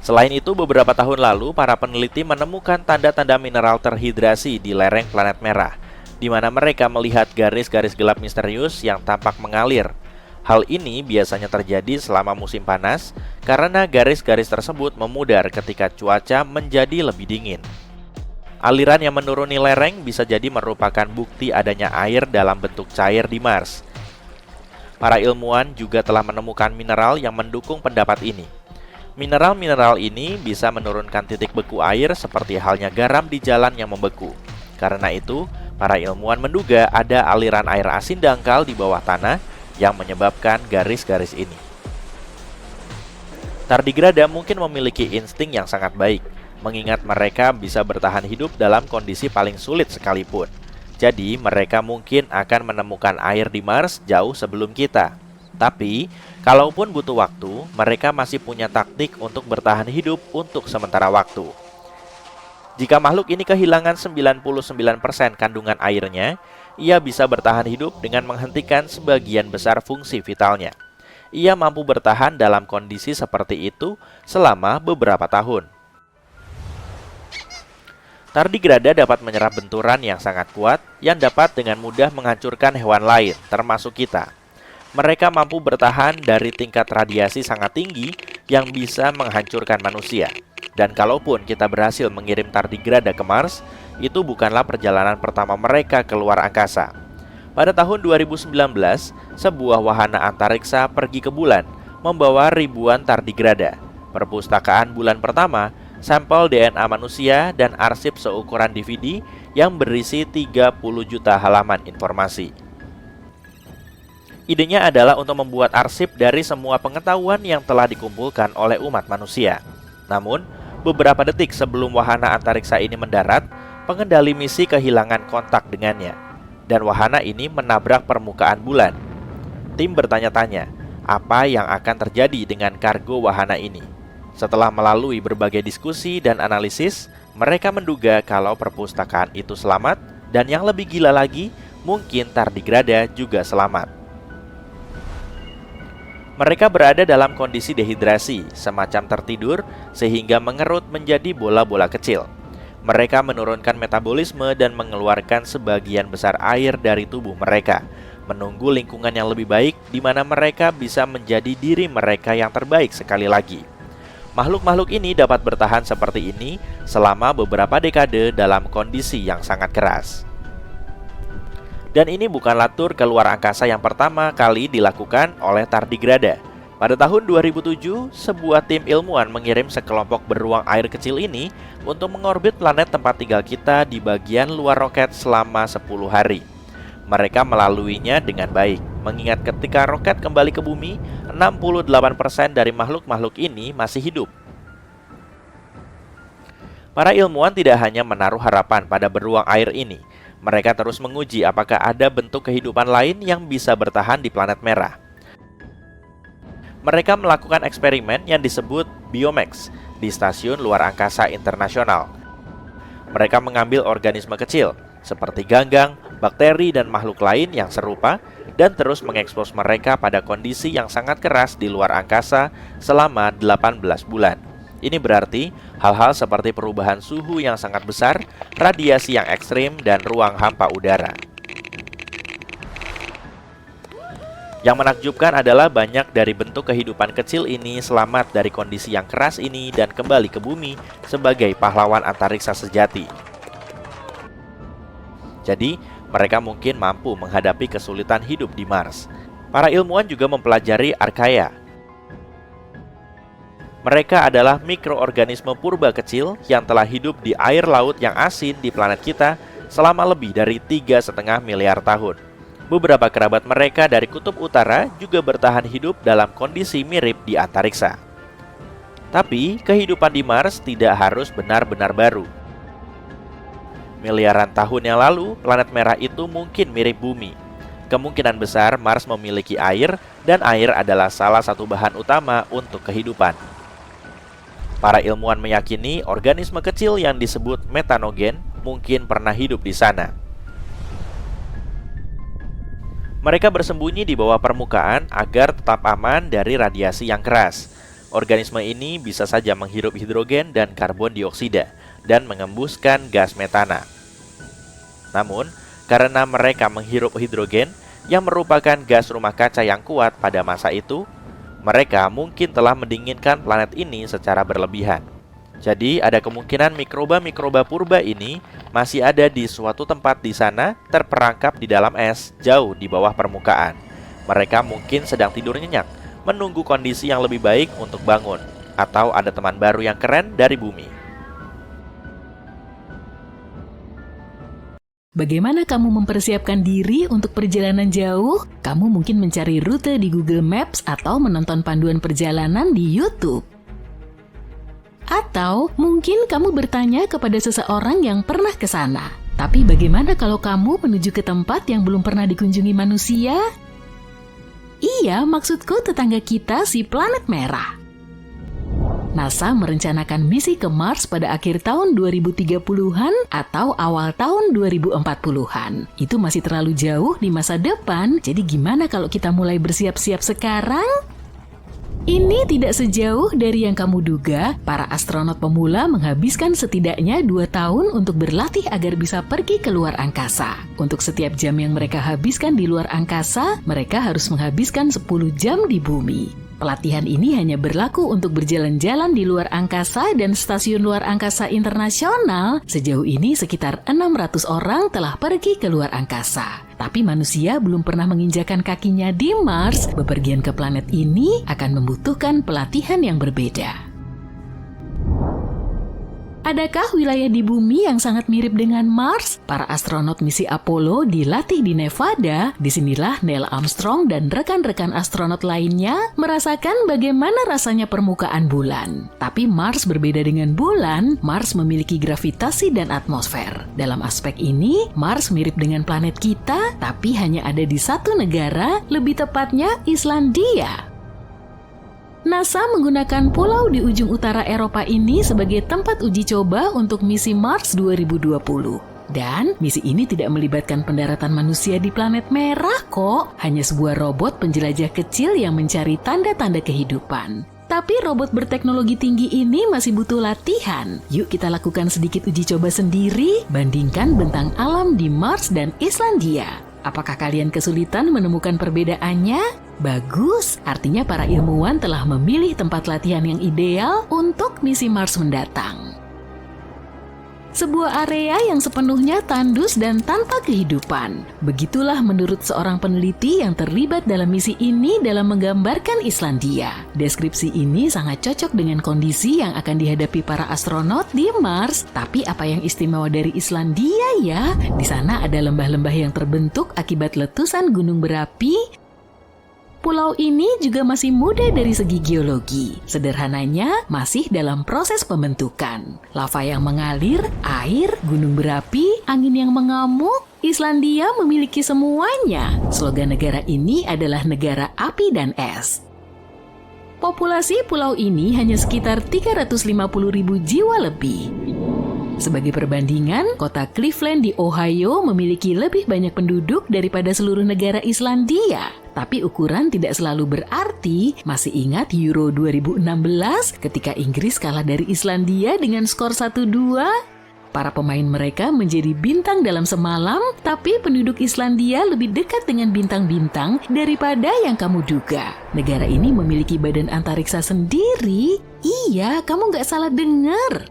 Selain itu, beberapa tahun lalu para peneliti menemukan tanda-tanda mineral terhidrasi di lereng planet merah, di mana mereka melihat garis-garis gelap misterius yang tampak mengalir. Hal ini biasanya terjadi selama musim panas karena garis-garis tersebut memudar ketika cuaca menjadi lebih dingin. Aliran yang menuruni lereng bisa jadi merupakan bukti adanya air dalam bentuk cair di Mars. Para ilmuwan juga telah menemukan mineral yang mendukung pendapat ini. Mineral-mineral ini bisa menurunkan titik beku air seperti halnya garam di jalan yang membeku. Karena itu, para ilmuwan menduga ada aliran air asin dangkal di bawah tanah yang menyebabkan garis-garis ini. Tardigrada mungkin memiliki insting yang sangat baik, mengingat mereka bisa bertahan hidup dalam kondisi paling sulit sekalipun. Jadi, mereka mungkin akan menemukan air di Mars jauh sebelum kita. Tapi, kalaupun butuh waktu, mereka masih punya taktik untuk bertahan hidup untuk sementara waktu. Jika makhluk ini kehilangan 99% kandungan airnya, ia bisa bertahan hidup dengan menghentikan sebagian besar fungsi vitalnya. Ia mampu bertahan dalam kondisi seperti itu selama beberapa tahun. Tardigrada dapat menyerap benturan yang sangat kuat yang dapat dengan mudah menghancurkan hewan lain, termasuk kita. Mereka mampu bertahan dari tingkat radiasi sangat tinggi yang bisa menghancurkan manusia. Dan kalaupun kita berhasil mengirim tardigrada ke Mars, itu bukanlah perjalanan pertama mereka keluar angkasa. Pada tahun 2019, sebuah wahana antariksa pergi ke bulan, membawa ribuan tardigrada. Perpustakaan bulan pertama, sampel DNA manusia, dan arsip seukuran DVD yang berisi 30 juta halaman informasi. Idenya adalah untuk membuat arsip dari semua pengetahuan yang telah dikumpulkan oleh umat manusia. Namun, beberapa detik sebelum wahana antariksa ini mendarat, pengendali misi kehilangan kontak dengannya, dan wahana ini menabrak permukaan bulan. Tim bertanya-tanya, apa yang akan terjadi dengan kargo wahana ini? Setelah melalui berbagai diskusi dan analisis, mereka menduga kalau perpustakaan itu selamat, dan yang lebih gila lagi, mungkin tardigrada juga selamat. Mereka berada dalam kondisi dehidrasi, semacam tertidur, sehingga mengerut menjadi bola-bola kecil. Mereka menurunkan metabolisme dan mengeluarkan sebagian besar air dari tubuh mereka, menunggu lingkungan yang lebih baik di mana mereka bisa menjadi diri mereka yang terbaik sekali lagi. Makhluk-makhluk ini dapat bertahan seperti ini selama beberapa dekade dalam kondisi yang sangat keras. Dan ini bukanlah tur ke luar angkasa yang pertama kali dilakukan oleh tardigrada. Pada tahun 2007, sebuah tim ilmuwan mengirim sekelompok beruang air kecil ini untuk mengorbit planet tempat tinggal kita di bagian luar roket selama 10 hari. Mereka melaluinya dengan baik, mengingat ketika roket kembali ke bumi, 68% dari makhluk-makhluk ini masih hidup. Para ilmuwan tidak hanya menaruh harapan pada beruang air ini, mereka terus menguji apakah ada bentuk kehidupan lain yang bisa bertahan di planet merah. Mereka melakukan eksperimen yang disebut Biomax di Stasiun Luar Angkasa Internasional. Mereka mengambil organisme kecil, seperti ganggang, bakteri, dan makhluk lain yang serupa, dan terus mengekspos mereka pada kondisi yang sangat keras di luar angkasa selama 18 bulan. Ini berarti hal-hal seperti perubahan suhu yang sangat besar, radiasi yang ekstrim, dan ruang hampa udara. Yang menakjubkan adalah banyak dari bentuk kehidupan kecil ini selamat dari kondisi yang keras ini dan kembali ke bumi sebagai pahlawan antariksa sejati. Jadi, mereka mungkin mampu menghadapi kesulitan hidup di Mars. Para ilmuwan juga mempelajari Archaea. Mereka adalah mikroorganisme purba kecil yang telah hidup di air laut yang asin di planet kita selama lebih dari 3,5 miliar tahun. Beberapa kerabat mereka dari kutub utara juga bertahan hidup dalam kondisi mirip di antariksa. Tapi, kehidupan di Mars tidak harus benar-benar baru. Miliaran tahun yang lalu, planet merah itu mungkin mirip bumi. Kemungkinan besar Mars memiliki air, dan air adalah salah satu bahan utama untuk kehidupan. Para ilmuwan meyakini organisme kecil yang disebut metanogen mungkin pernah hidup di sana. Mereka bersembunyi di bawah permukaan agar tetap aman dari radiasi yang keras. Organisme ini bisa saja menghirup hidrogen dan karbon dioksida dan mengembuskan gas metana. Namun, karena mereka menghirup hidrogen yang merupakan gas rumah kaca yang kuat pada masa itu, mereka mungkin telah mendinginkan planet ini secara berlebihan. Jadi, ada kemungkinan mikroba-mikroba purba ini masih ada di suatu tempat di sana, terperangkap di dalam es jauh di bawah permukaan. Mereka mungkin sedang tidur nyenyak, menunggu kondisi yang lebih baik untuk bangun, atau ada teman baru yang keren dari bumi.
Bagaimana kamu mempersiapkan diri untuk perjalanan jauh? Kamu mungkin mencari rute di Google Maps atau menonton panduan perjalanan di YouTube. Atau mungkin kamu bertanya kepada seseorang yang pernah ke sana. Tapi bagaimana kalau kamu menuju ke tempat yang belum pernah dikunjungi manusia? Iya, maksudku tetangga kita si planet merah. NASA merencanakan misi ke Mars pada akhir tahun 2030-an atau awal tahun 2040-an. Itu masih terlalu jauh di masa depan, jadi gimana kalau kita mulai bersiap-siap sekarang? Ini tidak sejauh dari yang kamu duga. Para astronot pemula menghabiskan setidaknya 2 tahun untuk berlatih agar bisa pergi ke luar angkasa. Untuk setiap jam yang mereka habiskan di luar angkasa, mereka harus menghabiskan 10 jam di bumi. Pelatihan ini hanya berlaku untuk berjalan-jalan di luar angkasa dan stasiun luar angkasa internasional. Sejauh ini sekitar 600 orang telah pergi ke luar angkasa. Tapi manusia belum pernah menginjakan kakinya di Mars. Bepergian ke planet ini akan membutuhkan pelatihan yang berbeda. Adakah wilayah di bumi yang sangat mirip dengan Mars? Para astronot misi Apollo dilatih di Nevada. Disinilah Neil Armstrong dan rekan-rekan astronot lainnya merasakan bagaimana rasanya permukaan bulan. Tapi Mars berbeda dengan bulan. Mars memiliki gravitasi dan atmosfer. Dalam aspek ini, Mars mirip dengan planet kita, tapi hanya ada di satu negara, lebih tepatnya Islandia. NASA menggunakan pulau di ujung utara Eropa ini sebagai tempat uji coba untuk misi Mars 2020. Dan misi ini tidak melibatkan pendaratan manusia di planet merah kok. Hanya sebuah robot penjelajah kecil yang mencari tanda-tanda kehidupan. Tapi robot berteknologi tinggi ini masih butuh latihan. Yuk kita lakukan sedikit uji coba sendiri, bandingkan bentang alam di Mars dan Islandia. Apakah kalian kesulitan menemukan perbedaannya? Bagus, artinya para ilmuwan telah memilih tempat latihan yang ideal untuk misi Mars mendatang. Sebuah area yang sepenuhnya tandus dan tanpa kehidupan. Begitulah menurut seorang peneliti yang terlibat dalam misi ini dalam menggambarkan Islandia. Deskripsi ini sangat cocok dengan kondisi yang akan dihadapi para astronot di Mars. Tapi apa yang istimewa dari Islandia ya? Di sana ada lembah-lembah yang terbentuk akibat letusan gunung berapi. Pulau ini juga masih muda dari segi geologi. Sederhananya, masih dalam proses pembentukan. Lava yang mengalir, air, gunung berapi, angin yang mengamuk. Islandia memiliki semuanya. Slogan negara ini adalah negara api dan es. Populasi pulau ini hanya sekitar 350.000 jiwa lebih. Sebagai perbandingan, kota Cleveland di Ohio memiliki lebih banyak penduduk daripada seluruh negara Islandia. Tapi ukuran tidak selalu berarti. Masih ingat Euro 2016 ketika Inggris kalah dari Islandia dengan skor 1-2? Para pemain mereka menjadi bintang dalam semalam, tapi penduduk Islandia lebih dekat dengan bintang-bintang daripada yang kamu duga. Negara ini memiliki badan antariksa sendiri. Iya, kamu nggak salah dengar.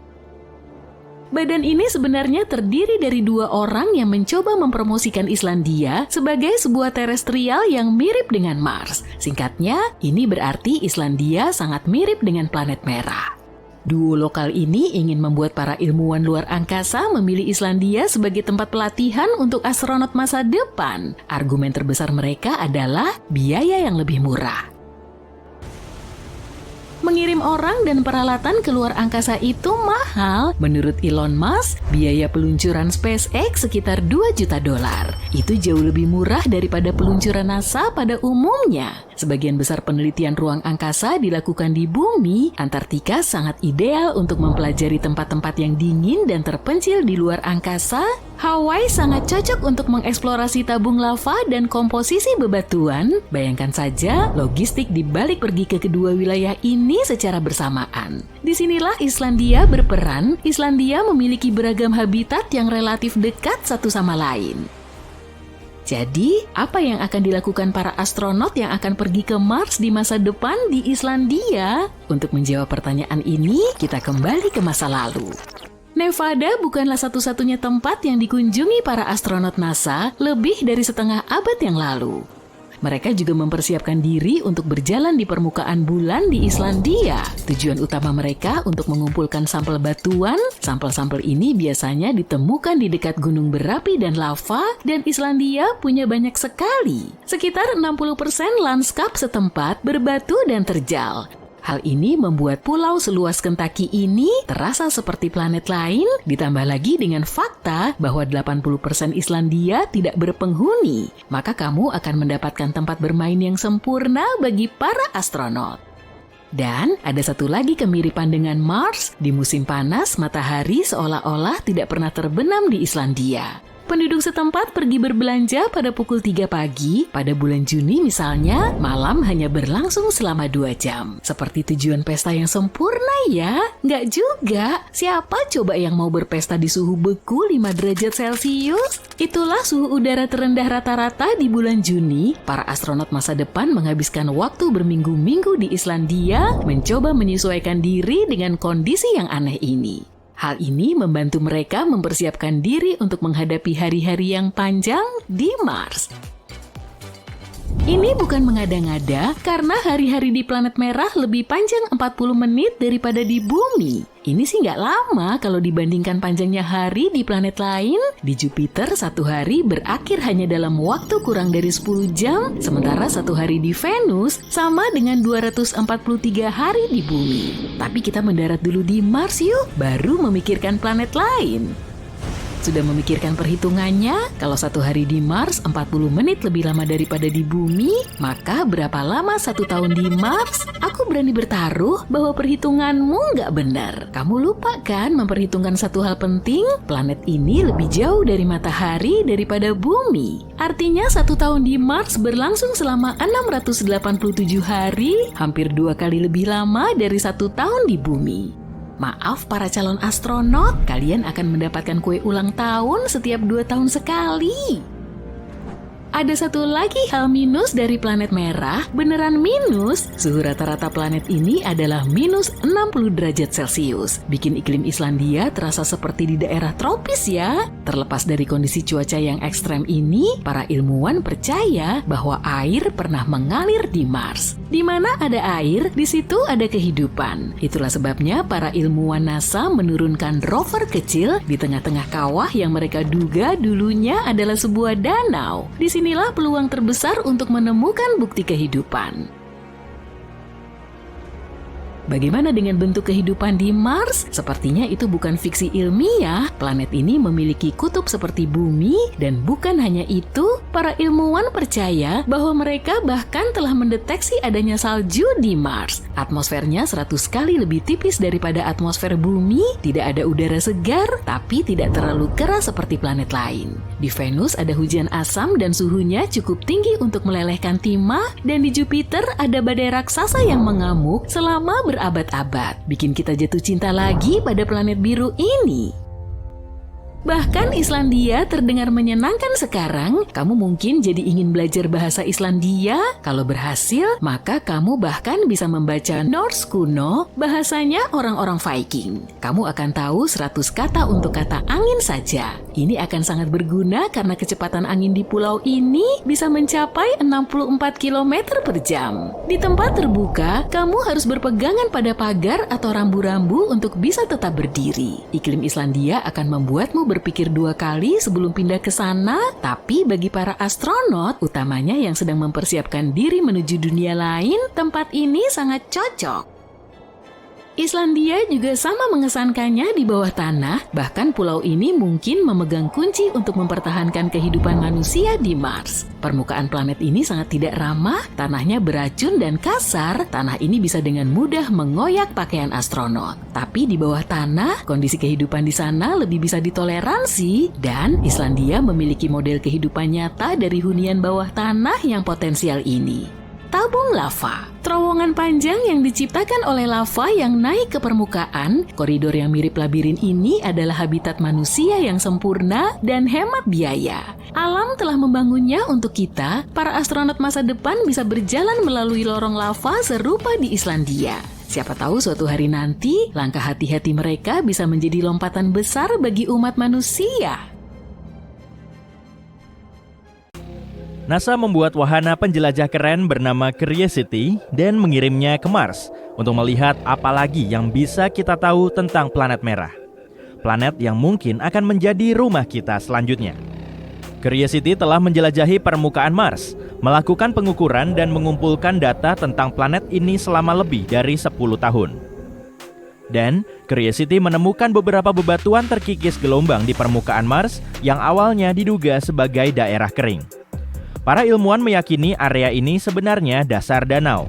Badan ini sebenarnya terdiri dari 2 orang yang mencoba mempromosikan Islandia sebagai sebuah terestrial yang mirip dengan Mars. Singkatnya, ini berarti Islandia sangat mirip dengan planet merah. Duo lokal ini ingin membuat para ilmuwan luar angkasa memilih Islandia sebagai tempat pelatihan untuk astronot masa depan. Argumen terbesar mereka adalah biaya yang lebih murah. Mengirim orang dan peralatan ke luar angkasa itu mahal. Menurut Elon Musk, biaya peluncuran SpaceX sekitar $2 juta. Itu jauh lebih murah daripada peluncuran NASA pada umumnya. Sebagian besar penelitian ruang angkasa dilakukan di bumi. Antartika sangat ideal untuk mempelajari tempat-tempat yang dingin dan terpencil di luar angkasa. Hawaii sangat cocok untuk mengeksplorasi tabung lava dan komposisi bebatuan. Bayangkan saja logistik di balik pergi ke kedua wilayah ini secara bersamaan. Disinilah Islandia berperan. Islandia memiliki beragam habitat yang relatif dekat satu sama lain. Jadi, apa yang akan dilakukan para astronot yang akan pergi ke Mars di masa depan di Islandia? Untuk menjawab pertanyaan ini, kita kembali ke masa lalu. Nevada bukanlah satu-satunya tempat yang dikunjungi para astronot NASA lebih dari setengah abad yang lalu. Mereka juga mempersiapkan diri untuk berjalan di permukaan bulan di Islandia. Tujuan utama mereka untuk mengumpulkan sampel batuan. Sampel-sampel ini biasanya ditemukan di dekat gunung berapi dan lava, dan Islandia punya banyak sekali. Sekitar 60% lanskap setempat berbatu dan terjal. Hal ini membuat pulau seluas Kentucky ini terasa seperti planet lain, ditambah lagi dengan fakta bahwa 80% Islandia tidak berpenghuni. Maka kamu akan mendapatkan tempat bermain yang sempurna bagi para astronot. Dan ada satu lagi kemiripan dengan Mars. Di musim panas, matahari seolah-olah tidak pernah terbenam di Islandia. Penduduk setempat pergi berbelanja pada pukul 3 pagi. Pada bulan Juni misalnya, malam hanya berlangsung selama 2 jam. Seperti tujuan pesta yang sempurna ya? Nggak juga. Siapa coba yang mau berpesta di suhu beku 5 derajat Celcius? Itulah suhu udara terendah rata-rata di bulan Juni. Para astronot masa depan menghabiskan waktu berminggu-minggu di Islandia mencoba menyesuaikan diri dengan kondisi yang aneh ini. Hal ini membantu mereka mempersiapkan diri untuk menghadapi hari-hari yang panjang di Mars. Ini bukan mengada-ngada karena hari-hari di planet merah lebih panjang 40 menit daripada di bumi. Ini sih nggak lama kalau dibandingkan panjangnya hari di planet lain. Di Jupiter, 1 hari berakhir hanya dalam waktu kurang dari 10 jam, sementara 1 hari di Venus sama dengan 243 hari di bumi. Tapi kita mendarat dulu di Mars yuk, baru memikirkan planet lain. Sudah memikirkan perhitungannya? Kalau 1 hari di Mars 40 menit lebih lama daripada di bumi, maka berapa lama 1 tahun di Mars? Aku berani bertaruh bahwa perhitunganmu nggak benar. Kamu lupa kan memperhitungkan satu hal penting? Planet ini lebih jauh dari matahari daripada bumi. Artinya 1 tahun di Mars berlangsung selama 687 hari, hampir 2 kali lebih lama dari 1 tahun di bumi. Maaf para calon astronot, kalian akan mendapatkan kue ulang tahun setiap 2 tahun sekali. Ada satu lagi hal minus dari planet merah, beneran minus. Suhu rata-rata planet ini adalah minus 60 derajat Celcius. Bikin iklim Islandia terasa seperti di daerah tropis ya. Terlepas dari kondisi cuaca yang ekstrem ini, para ilmuwan percaya bahwa air pernah mengalir di Mars. Di mana ada air, di situ ada kehidupan. Itulah sebabnya para ilmuwan NASA menurunkan rover kecil di tengah-tengah kawah yang mereka duga dulunya adalah sebuah danau. Disinilah peluang terbesar untuk menemukan bukti kehidupan. Bagaimana dengan bentuk kehidupan di Mars? Sepertinya itu bukan fiksi ilmiah. Planet ini memiliki kutub seperti bumi, dan bukan hanya itu, para ilmuwan percaya bahwa mereka bahkan telah mendeteksi adanya salju di Mars. Atmosfernya 100 kali lebih tipis daripada atmosfer bumi, tidak ada udara segar, tapi tidak terlalu keras seperti planet lain. Di Venus ada hujan asam dan suhunya cukup tinggi untuk melelehkan timah, dan di Jupiter ada badai raksasa yang mengamuk selama berabad-abad, bikin kita jatuh cinta lagi pada planet biru ini. Bahkan Islandia terdengar menyenangkan sekarang. Kamu mungkin jadi ingin belajar bahasa Islandia. Kalau berhasil, maka kamu bahkan bisa membaca Norse kuno, bahasanya orang-orang Viking. Kamu akan tahu 100 kata untuk kata angin saja. Ini akan sangat berguna karena kecepatan angin di pulau ini bisa mencapai 64 km per jam. Di tempat terbuka, kamu harus berpegangan pada pagar atau rambu-rambu untuk bisa tetap berdiri. Iklim Islandia akan membuatmu berpikir 2 kali sebelum pindah ke sana, tapi bagi para astronot, utamanya yang sedang mempersiapkan diri menuju dunia lain, tempat ini sangat cocok. Islandia juga sama mengesankannya di bawah tanah, bahkan pulau ini mungkin memegang kunci untuk mempertahankan kehidupan manusia di Mars. Permukaan planet ini sangat tidak ramah, tanahnya beracun dan kasar, tanah ini bisa dengan mudah mengoyak pakaian astronot. Tapi di bawah tanah, kondisi kehidupan di sana lebih bisa ditoleransi, dan Islandia memiliki model kehidupan nyata dari hunian bawah tanah yang potensial ini. Tabung lava, terowongan panjang yang diciptakan oleh lava yang naik ke permukaan. Koridor yang mirip labirin ini adalah habitat manusia yang sempurna dan hemat biaya. Alam telah membangunnya untuk kita. Para astronot masa depan bisa berjalan melalui lorong lava serupa di Islandia. Siapa tahu suatu hari nanti, langkah hati-hati mereka bisa menjadi lompatan besar bagi umat manusia.
NASA membuat wahana penjelajah keren bernama Curiosity dan mengirimnya ke Mars untuk melihat apa lagi yang bisa kita tahu tentang planet merah. Planet yang mungkin akan menjadi rumah kita selanjutnya. Curiosity telah menjelajahi permukaan Mars, melakukan pengukuran dan mengumpulkan data tentang planet ini selama lebih dari 10 tahun. Dan Curiosity menemukan beberapa bebatuan terkikis gelombang di permukaan Mars yang awalnya diduga sebagai daerah kering. Para ilmuwan meyakini area ini sebenarnya dasar danau.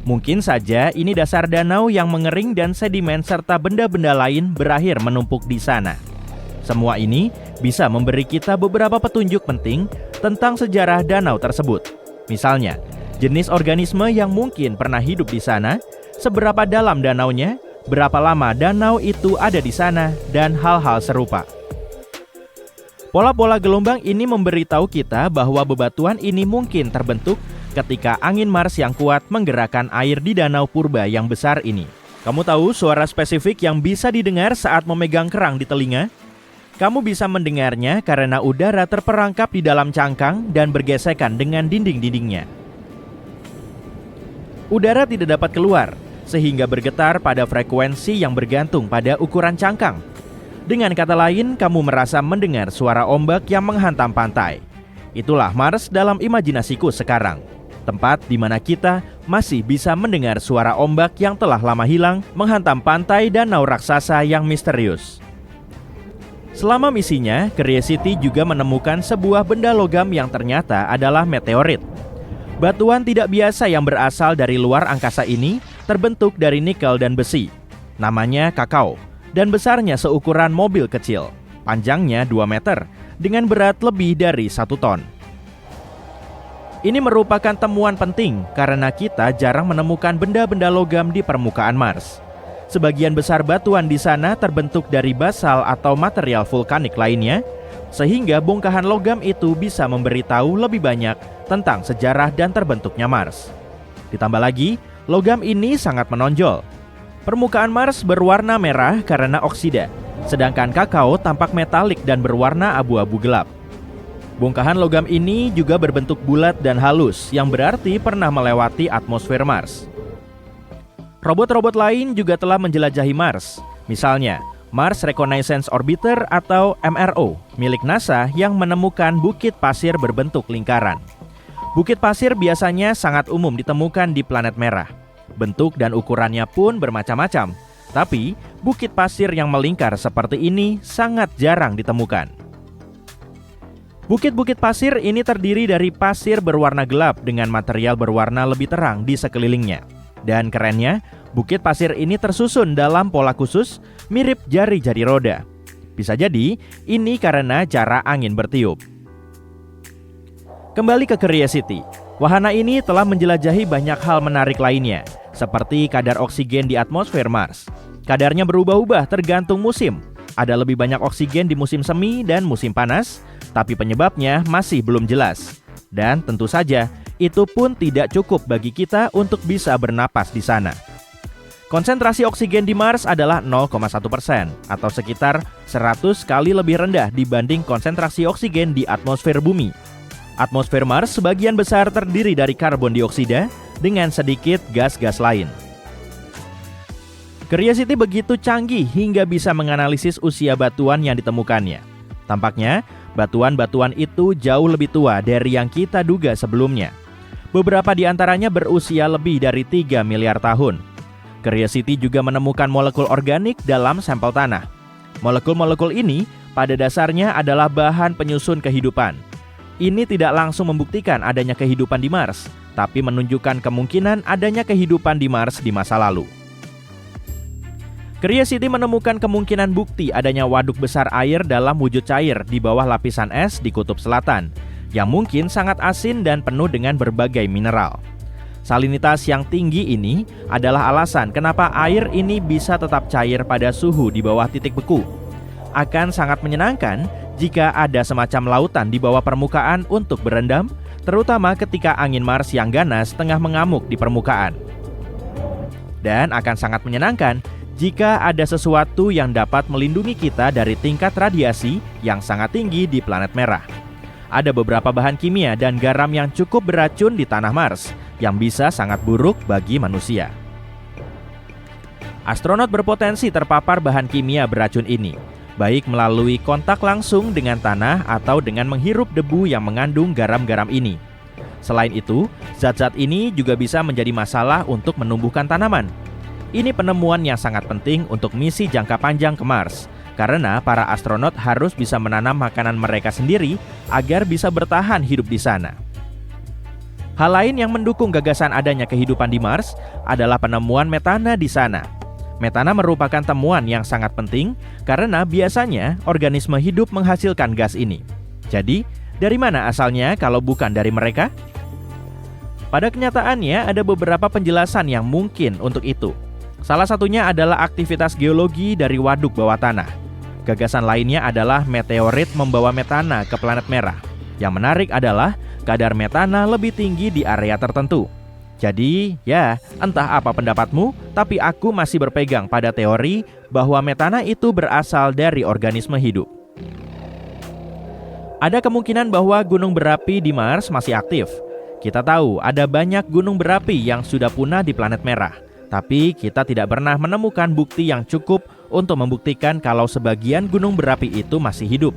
Mungkin saja ini dasar danau yang mengering dan sedimen serta benda-benda lain berakhir menumpuk di sana. Semua ini bisa memberi kita beberapa petunjuk penting tentang sejarah danau tersebut. Misalnya, jenis organisme yang mungkin pernah hidup di sana, seberapa dalam danaunya, berapa lama danau itu ada di sana, dan hal-hal serupa. Pola-pola gelombang ini memberitahu kita bahwa bebatuan ini mungkin terbentuk ketika angin Mars yang kuat menggerakkan air di danau purba yang besar ini. Kamu tahu suara spesifik yang bisa didengar saat memegang kerang di telinga? Kamu bisa mendengarnya karena udara terperangkap di dalam cangkang dan bergesekan dengan dinding-dindingnya. Udara tidak dapat keluar, sehingga bergetar pada frekuensi yang bergantung pada ukuran cangkang. Dengan kata lain, kamu merasa mendengar suara ombak yang menghantam pantai. Itulah Mars dalam imajinasiku sekarang. Tempat di mana kita masih bisa mendengar suara ombak yang telah lama hilang menghantam pantai danau raksasa yang misterius. Selama misinya, Curiosity juga menemukan sebuah benda logam yang ternyata adalah meteorit. Batuan tidak biasa yang berasal dari luar angkasa ini terbentuk dari nikel dan besi. Namanya kakao, dan besarnya seukuran mobil kecil. Panjangnya 2 meter, dengan berat lebih dari 1 ton. Ini merupakan temuan penting karena kita jarang menemukan benda-benda logam di permukaan Mars. Sebagian besar batuan di sana terbentuk dari basal atau material vulkanik lainnya, sehingga bongkahan logam itu bisa memberitahu lebih banyak tentang sejarah dan terbentuknya Mars. Ditambah lagi, logam ini sangat menonjol. Permukaan Mars berwarna merah karena oksida, sedangkan kakao tampak metalik dan berwarna abu-abu gelap. Bongkahan logam ini juga berbentuk bulat dan halus, yang berarti pernah melewati atmosfer Mars. Robot-robot lain juga telah menjelajahi Mars, misalnya Mars Reconnaissance Orbiter atau MRO milik NASA yang menemukan bukit pasir berbentuk lingkaran. Bukit pasir biasanya sangat umum ditemukan di planet merah. Bentuk dan ukurannya pun bermacam-macam, tapi bukit pasir yang melingkar seperti ini sangat jarang ditemukan. Bukit-bukit pasir ini terdiri dari pasir berwarna gelap dengan material berwarna lebih terang di sekelilingnya. Dan kerennya, bukit pasir ini tersusun dalam pola khusus mirip jari-jari roda. Bisa jadi, ini karena cara angin bertiup. Kembali ke Curiosity, wahana ini telah menjelajahi banyak hal menarik lainnya, seperti kadar oksigen di atmosfer Mars. Kadarnya berubah-ubah tergantung musim. Ada lebih banyak oksigen di musim semi dan musim panas, tapi penyebabnya masih belum jelas. Dan tentu saja, itu pun tidak cukup bagi kita untuk bisa bernapas di sana. Konsentrasi oksigen di Mars adalah 0,1% atau sekitar 100 kali lebih rendah dibanding konsentrasi oksigen di atmosfer bumi. Atmosfer Mars sebagian besar terdiri dari karbon dioksida dengan sedikit gas-gas lain. Curiosity begitu canggih hingga bisa menganalisis usia batuan yang ditemukannya. Tampaknya, batuan-batuan itu jauh lebih tua dari yang kita duga sebelumnya. Beberapa di antaranya berusia lebih dari 3 miliar tahun. Curiosity juga menemukan molekul organik dalam sampel tanah. Molekul-molekul ini pada dasarnya adalah bahan penyusun kehidupan. Ini tidak langsung membuktikan adanya kehidupan di Mars, tapi menunjukkan kemungkinan adanya kehidupan di Mars di masa lalu. Curiosity menemukan kemungkinan bukti adanya waduk besar air dalam wujud cair di bawah lapisan es di Kutub Selatan, yang mungkin sangat asin dan penuh dengan berbagai mineral. Salinitas yang tinggi ini adalah alasan kenapa air ini bisa tetap cair pada suhu di bawah titik beku. Akan sangat menyenangkan jika ada semacam lautan di bawah permukaan untuk berendam, terutama ketika angin Mars yang ganas tengah mengamuk di permukaan. Dan akan sangat menyenangkan jika ada sesuatu yang dapat melindungi kita dari tingkat radiasi yang sangat tinggi di planet merah. Ada beberapa bahan kimia dan garam yang cukup beracun di tanah Mars, yang bisa sangat buruk bagi manusia. Astronot berpotensi terpapar bahan kimia beracun ini, baik melalui kontak langsung dengan tanah atau dengan menghirup debu yang mengandung garam-garam ini. Selain itu, zat-zat ini juga bisa menjadi masalah untuk menumbuhkan tanaman. Ini penemuan yang sangat penting untuk misi jangka panjang ke Mars, karena para astronot harus bisa menanam makanan mereka sendiri agar bisa bertahan hidup di sana. Hal lain yang mendukung gagasan adanya kehidupan di Mars adalah penemuan metana di sana. Metana merupakan temuan yang sangat penting karena biasanya organisme hidup menghasilkan gas ini. Jadi, dari mana asalnya kalau bukan dari mereka? Pada kenyataannya ada beberapa penjelasan yang mungkin untuk itu. Salah satunya adalah aktivitas geologi dari waduk bawah tanah. Gagasan lainnya adalah meteorit membawa metana ke planet merah. Yang menarik adalah kadar metana lebih tinggi di area tertentu. Jadi, ya, entah apa pendapatmu, tapi aku masih berpegang pada teori bahwa metana itu berasal dari organisme hidup. Ada kemungkinan bahwa gunung berapi di Mars masih aktif. Kita tahu ada banyak gunung berapi yang sudah punah di planet merah. Tapi kita tidak pernah menemukan bukti yang cukup untuk membuktikan kalau sebagian gunung berapi itu masih hidup.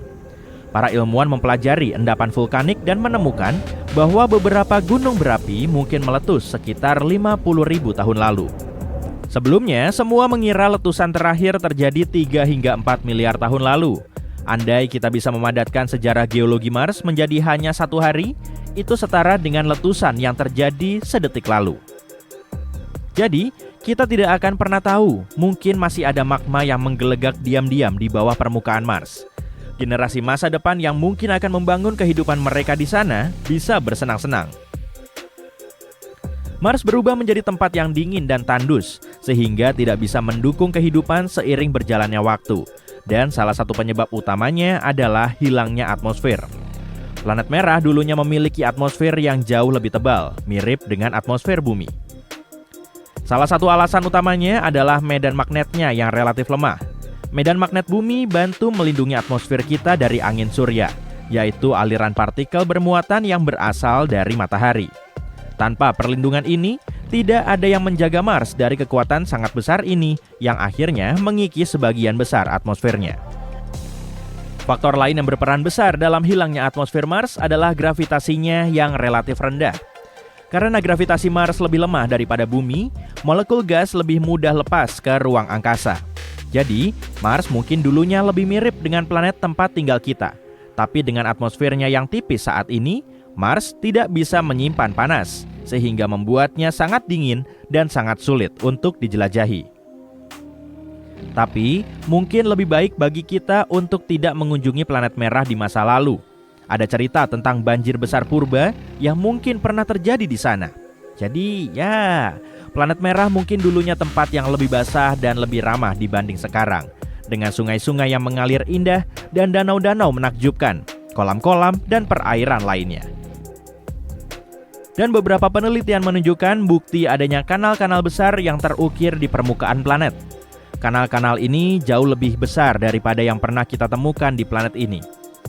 Para ilmuwan mempelajari endapan vulkanik dan menemukan bahwa beberapa gunung berapi mungkin meletus sekitar 50.000 tahun lalu. Sebelumnya, semua mengira letusan terakhir terjadi 3 hingga 4 miliar tahun lalu. Andai kita bisa memadatkan sejarah geologi Mars menjadi hanya 1 hari, itu setara dengan letusan yang terjadi sedetik lalu. Jadi, kita tidak akan pernah tahu, mungkin masih ada magma yang menggelegak diam-diam di bawah permukaan Mars. Generasi masa depan yang mungkin akan membangun kehidupan mereka di sana bisa bersenang-senang. Mars berubah menjadi tempat yang dingin dan tandus, sehingga tidak bisa mendukung kehidupan seiring berjalannya waktu. Dan salah satu penyebab utamanya adalah hilangnya atmosfer. Planet merah dulunya memiliki atmosfer yang jauh lebih tebal, mirip dengan atmosfer bumi. Salah satu alasan utamanya adalah medan magnetnya yang relatif lemah. Medan magnet bumi bantu melindungi atmosfer kita dari angin surya, yaitu aliran partikel bermuatan yang berasal dari matahari. Tanpa perlindungan ini, tidak ada yang menjaga Mars dari kekuatan sangat besar ini yang akhirnya mengikis sebagian besar atmosfernya. Faktor lain yang berperan besar dalam hilangnya atmosfer Mars adalah gravitasinya yang relatif rendah. Karena gravitasi Mars lebih lemah daripada bumi, molekul gas lebih mudah lepas ke ruang angkasa. Jadi, Mars mungkin dulunya lebih mirip dengan planet tempat tinggal kita. Tapi dengan atmosfernya yang tipis saat ini, Mars tidak bisa menyimpan panas, sehingga membuatnya sangat dingin dan sangat sulit untuk dijelajahi. Tapi, mungkin lebih baik bagi kita untuk tidak mengunjungi planet merah di masa lalu. Ada cerita tentang banjir besar purba yang mungkin pernah terjadi di sana. Jadi, planet merah mungkin dulunya tempat yang lebih basah dan lebih ramah dibanding sekarang, dengan sungai-sungai yang mengalir indah dan danau-danau menakjubkan, kolam-kolam dan perairan lainnya. Dan beberapa penelitian menunjukkan bukti adanya kanal-kanal besar yang terukir di permukaan planet. Kanal-kanal ini jauh lebih besar daripada yang pernah kita temukan di planet ini.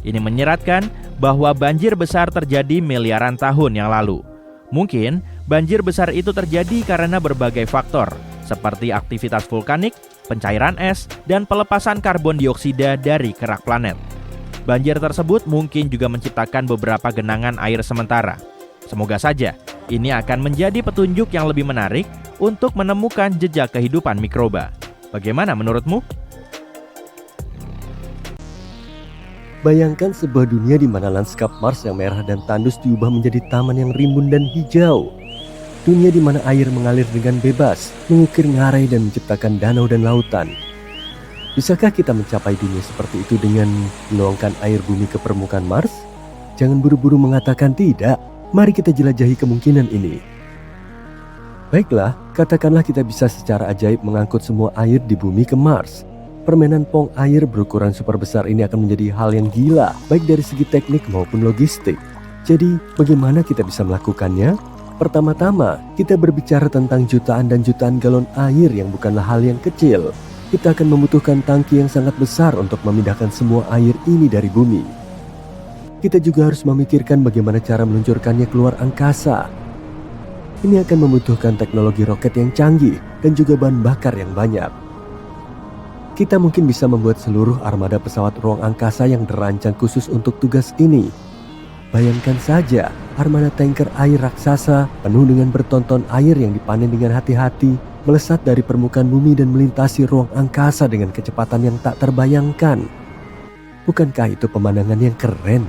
Ini menyeratkan bahwa banjir besar terjadi miliaran tahun yang lalu. Mungkin banjir besar itu terjadi karena berbagai faktor, seperti aktivitas vulkanik, pencairan es, dan pelepasan karbon dioksida dari kerak planet. Banjir tersebut mungkin juga menciptakan beberapa genangan air sementara. Semoga saja ini akan menjadi petunjuk yang lebih menarik untuk menemukan jejak kehidupan mikroba. Bagaimana menurutmu?
Bayangkan sebuah dunia di mana lanskap Mars yang merah dan tandus diubah menjadi taman yang rimbun dan hijau. Dunia di mana air mengalir dengan bebas, mengukir ngarai dan menciptakan danau dan lautan. Bisakah kita mencapai dunia seperti itu dengan menuangkan air bumi ke permukaan Mars? Jangan buru-buru mengatakan tidak. Mari kita jelajahi kemungkinan ini. Baiklah, katakanlah kita bisa secara ajaib mengangkut semua air di bumi ke Mars. Permainan pong air berukuran super besar ini akan menjadi hal yang gila, baik dari segi teknik maupun logistik. Jadi, bagaimana kita bisa melakukannya? Pertama-tama, kita berbicara tentang jutaan dan jutaan galon air yang bukanlah hal yang kecil. Kita akan membutuhkan tangki yang sangat besar untuk memindahkan semua air ini dari bumi. Kita juga harus memikirkan bagaimana cara meluncurkannya keluar angkasa. Ini akan membutuhkan teknologi roket yang canggih dan juga bahan bakar yang banyak. Kita mungkin bisa membuat seluruh armada pesawat ruang angkasa yang dirancang khusus untuk tugas ini. Bayangkan saja, armada tanker air raksasa penuh dengan bertonton air yang dipanen dengan hati-hati, melesat dari permukaan bumi dan melintasi ruang angkasa dengan kecepatan yang tak terbayangkan. Bukankah itu pemandangan yang keren?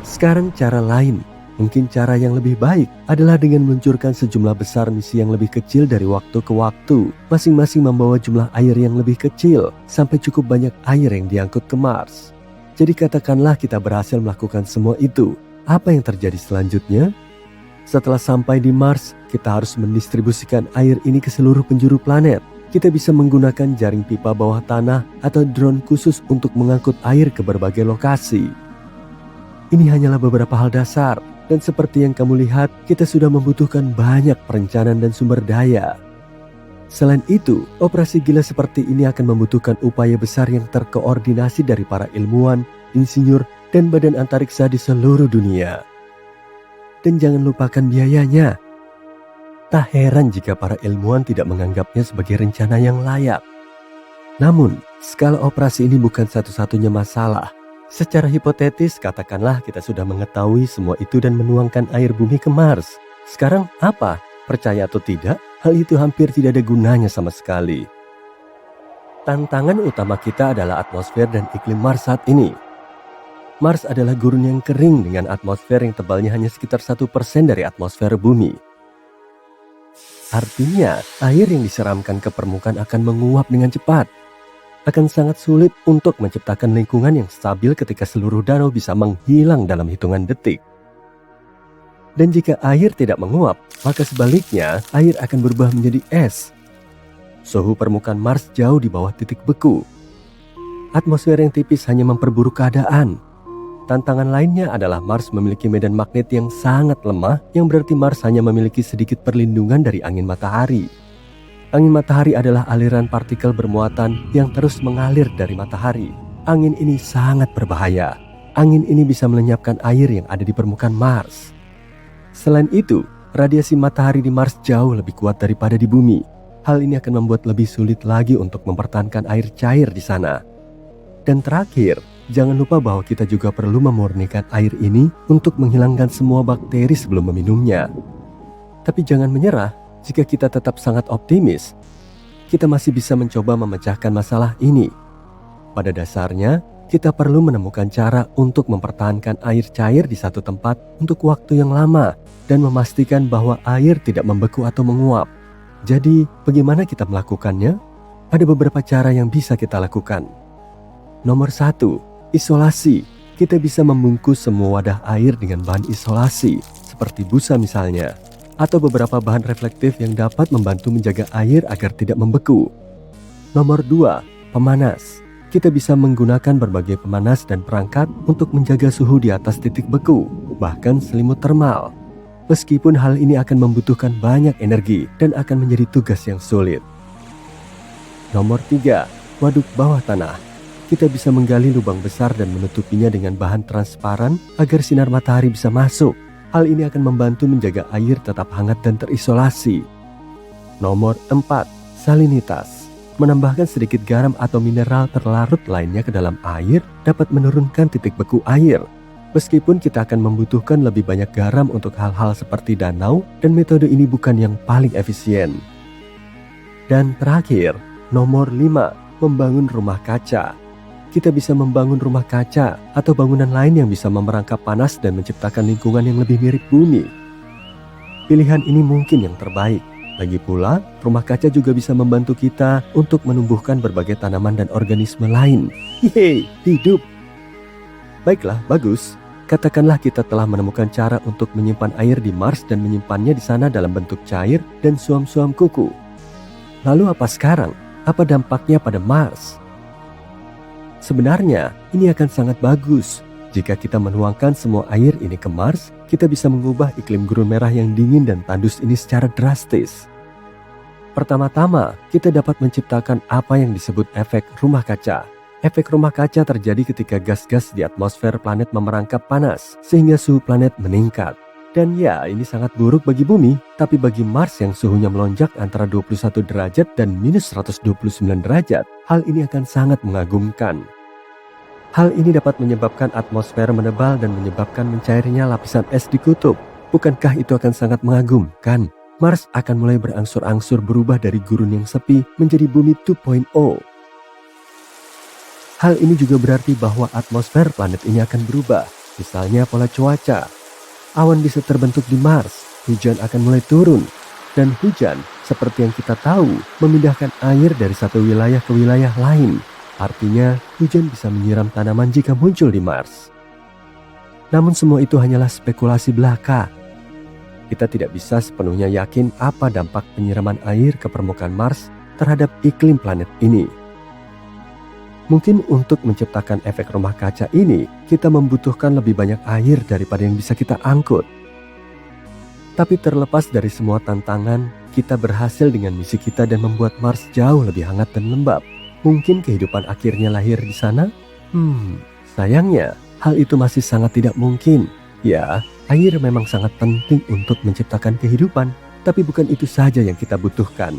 Sekarang cara lain, mungkin cara yang lebih baik adalah dengan meluncurkan sejumlah besar misi yang lebih kecil dari waktu ke waktu, masing-masing membawa jumlah air yang lebih kecil sampai cukup banyak air yang diangkut ke Mars. Jadi katakanlah kita berhasil melakukan semua itu. Apa yang terjadi selanjutnya? Setelah sampai di Mars, kita harus mendistribusikan air ini ke seluruh penjuru planet. Kita bisa menggunakan jaring pipa bawah tanah atau drone khusus untuk mengangkut air ke berbagai lokasi. Ini hanyalah beberapa hal dasar, dan seperti yang kamu lihat, kita sudah membutuhkan banyak perencanaan dan sumber daya. Selain itu, operasi gila seperti ini akan membutuhkan upaya besar yang terkoordinasi dari para ilmuwan, insinyur, dan badan antariksa di seluruh dunia. Dan jangan lupakan biayanya. Tak heran jika para ilmuwan tidak menganggapnya sebagai rencana yang layak. Namun, skala operasi ini bukan satu-satunya masalah. Secara hipotetis, katakanlah kita sudah mengetahui semua itu dan menuangkan air bumi ke Mars. Sekarang apa? Percaya atau tidak, hal itu hampir tidak ada gunanya sama sekali. Tantangan utama kita adalah atmosfer dan iklim Mars saat ini. Mars adalah gurun yang kering dengan atmosfer yang tebalnya hanya sekitar 1% dari atmosfer bumi. Artinya, air yang diseramkan ke permukaan akan menguap dengan cepat. Akan sangat sulit untuk menciptakan lingkungan yang stabil ketika seluruh danau bisa menghilang dalam hitungan detik. Dan jika air tidak menguap, maka sebaliknya air akan berubah menjadi es. Suhu permukaan Mars jauh di bawah titik beku. Atmosfer yang tipis hanya memperburuk keadaan. Tantangan lainnya adalah Mars memiliki medan magnet yang sangat lemah, yang berarti Mars hanya memiliki sedikit perlindungan dari angin matahari. Angin matahari adalah aliran partikel bermuatan yang terus mengalir dari matahari. Angin ini sangat berbahaya. Angin ini bisa melenyapkan air yang ada di permukaan Mars. Selain itu, radiasi matahari di Mars jauh lebih kuat daripada di bumi. Hal ini akan membuat lebih sulit lagi untuk mempertahankan air cair di sana. Dan terakhir, jangan lupa bahwa kita juga perlu memurnikan air ini untuk menghilangkan semua bakteri sebelum meminumnya. Tapi jangan menyerah, jika kita tetap sangat optimis, kita masih bisa mencoba memecahkan masalah ini. Pada dasarnya, kita perlu menemukan cara untuk mempertahankan air cair di satu tempat untuk waktu yang lama dan memastikan bahwa air tidak membeku atau menguap. Jadi, bagaimana kita melakukannya? Ada beberapa cara yang bisa kita lakukan. Nomor 1, isolasi. Kita bisa membungkus semua wadah air dengan bahan isolasi, seperti busa misalnya, atau beberapa bahan reflektif yang dapat membantu menjaga air agar tidak membeku. Nomor 2, pemanas. Kita bisa menggunakan berbagai pemanas dan perangkat untuk menjaga suhu di atas titik beku, bahkan selimut termal. Meskipun hal ini akan membutuhkan banyak energi dan akan menjadi tugas yang sulit. Nomor 3, waduk bawah tanah. Kita bisa menggali lubang besar dan menutupinya dengan bahan transparan agar sinar matahari bisa masuk. Hal ini akan membantu menjaga air tetap hangat dan terisolasi. Nomor 4, salinitas. Menambahkan sedikit garam atau mineral terlarut lainnya ke dalam air dapat menurunkan titik beku air. Meskipun kita akan membutuhkan lebih banyak garam untuk hal-hal seperti danau, dan metode ini bukan yang paling efisien. Dan terakhir, nomor 5, membangun rumah kaca. Kita bisa membangun rumah kaca atau bangunan lain yang bisa memerangkap panas dan menciptakan lingkungan yang lebih mirip bumi. Pilihan ini mungkin yang terbaik. Lagi pula, rumah kaca juga bisa membantu kita untuk menumbuhkan berbagai tanaman dan organisme lain. Yeay, hidup! Baiklah, bagus. Katakanlah kita telah menemukan cara untuk menyimpan air di Mars dan menyimpannya di sana dalam bentuk cair dan suam-suam kuku. Lalu apa sekarang? Apa dampaknya pada Mars? Sebenarnya, ini akan sangat bagus. Jika kita menuangkan semua air ini ke Mars, kita bisa mengubah iklim gurun merah yang dingin dan tandus ini secara drastis. Pertama-tama, kita dapat menciptakan apa yang disebut efek rumah kaca. Efek rumah kaca terjadi ketika gas-gas di atmosfer planet memerangkap panas, sehingga suhu planet meningkat. Dan ya, ini sangat buruk bagi bumi, tapi bagi Mars yang suhunya melonjak antara 21 derajat dan minus 129 derajat, hal ini akan sangat mengagumkan. Hal ini dapat menyebabkan atmosfer menebal dan menyebabkan mencairnya lapisan es di kutub. Bukankah itu akan sangat mengagumkan? Mars akan mulai berangsur-angsur berubah dari gurun yang sepi menjadi bumi 2.0. Hal ini juga berarti bahwa atmosfer planet ini akan berubah. Misalnya pola cuaca. Awan bisa terbentuk di Mars, hujan akan mulai turun. Dan hujan, seperti yang kita tahu, memindahkan air dari satu wilayah ke wilayah lain. Artinya, hujan bisa menyiram tanaman jika muncul di Mars. Namun semua itu hanyalah spekulasi belaka. Kita tidak bisa sepenuhnya yakin apa dampak penyiraman air ke permukaan Mars terhadap iklim planet ini. Mungkin untuk menciptakan efek rumah kaca ini, kita membutuhkan lebih banyak air daripada yang bisa kita angkut. Tapi terlepas dari semua tantangan, kita berhasil dengan misi kita dan membuat Mars jauh lebih hangat dan lembab. Mungkin kehidupan akhirnya lahir di sana? Sayangnya, hal itu masih sangat tidak mungkin. Ya, air memang sangat penting untuk menciptakan kehidupan, tapi bukan itu saja yang kita butuhkan.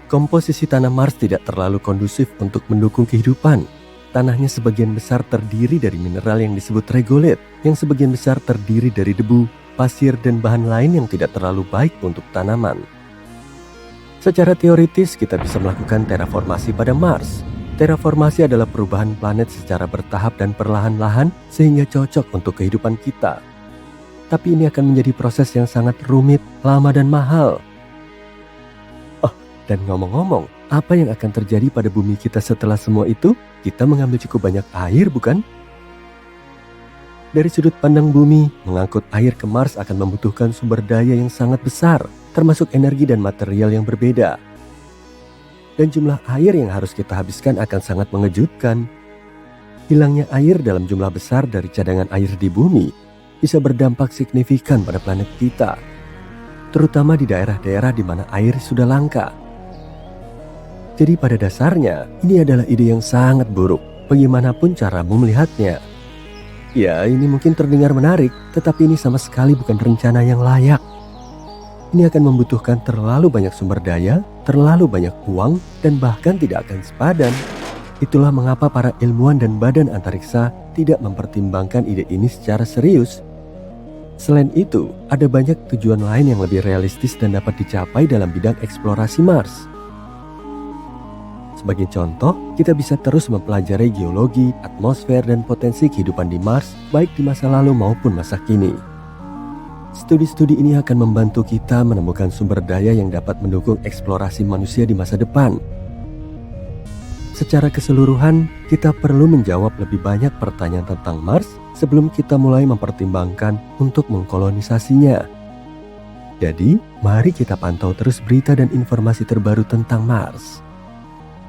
Komposisi tanah Mars tidak terlalu kondusif untuk mendukung kehidupan. Tanahnya sebagian besar terdiri dari mineral yang disebut regolith, yang sebagian besar terdiri dari debu, pasir, dan bahan lain yang tidak terlalu baik untuk tanaman. Secara teoritis, kita bisa melakukan terraformasi pada Mars. Terraformasi adalah perubahan planet secara bertahap dan perlahan-lahan sehingga cocok untuk kehidupan kita. Tapi ini akan menjadi proses yang sangat rumit, lama dan mahal. Oh, dan ngomong-ngomong, apa yang akan terjadi pada bumi kita setelah semua itu? Kita mengambil cukup banyak air, bukan? Dari sudut pandang bumi, mengangkut air ke Mars akan membutuhkan sumber daya yang sangat besar, termasuk energi dan material yang berbeda. Dan jumlah air yang harus kita habiskan akan sangat mengejutkan. Hilangnya air dalam jumlah besar dari cadangan air di bumi bisa berdampak signifikan pada planet kita, terutama di daerah-daerah di mana air sudah langka. Jadi pada dasarnya, ini adalah ide yang sangat buruk, bagaimanapun caramu melihatnya. Ya, ini mungkin terdengar menarik, tetapi ini sama sekali bukan rencana yang layak. Ini akan membutuhkan terlalu banyak sumber daya, terlalu banyak uang, dan bahkan tidak akan sepadan. Itulah mengapa para ilmuwan dan badan antariksa tidak mempertimbangkan ide ini secara serius. Selain itu, ada banyak tujuan lain yang lebih realistis dan dapat dicapai dalam bidang eksplorasi Mars. Sebagai contoh, kita bisa terus mempelajari geologi, atmosfer, dan potensi kehidupan di Mars, baik di masa lalu maupun masa kini. Studi-studi ini akan membantu kita menemukan sumber daya yang dapat mendukung eksplorasi manusia di masa depan. Secara keseluruhan, kita perlu menjawab lebih banyak pertanyaan tentang Mars sebelum kita mulai mempertimbangkan untuk mengkolonisasinya. Jadi, mari kita pantau terus berita dan informasi terbaru tentang Mars.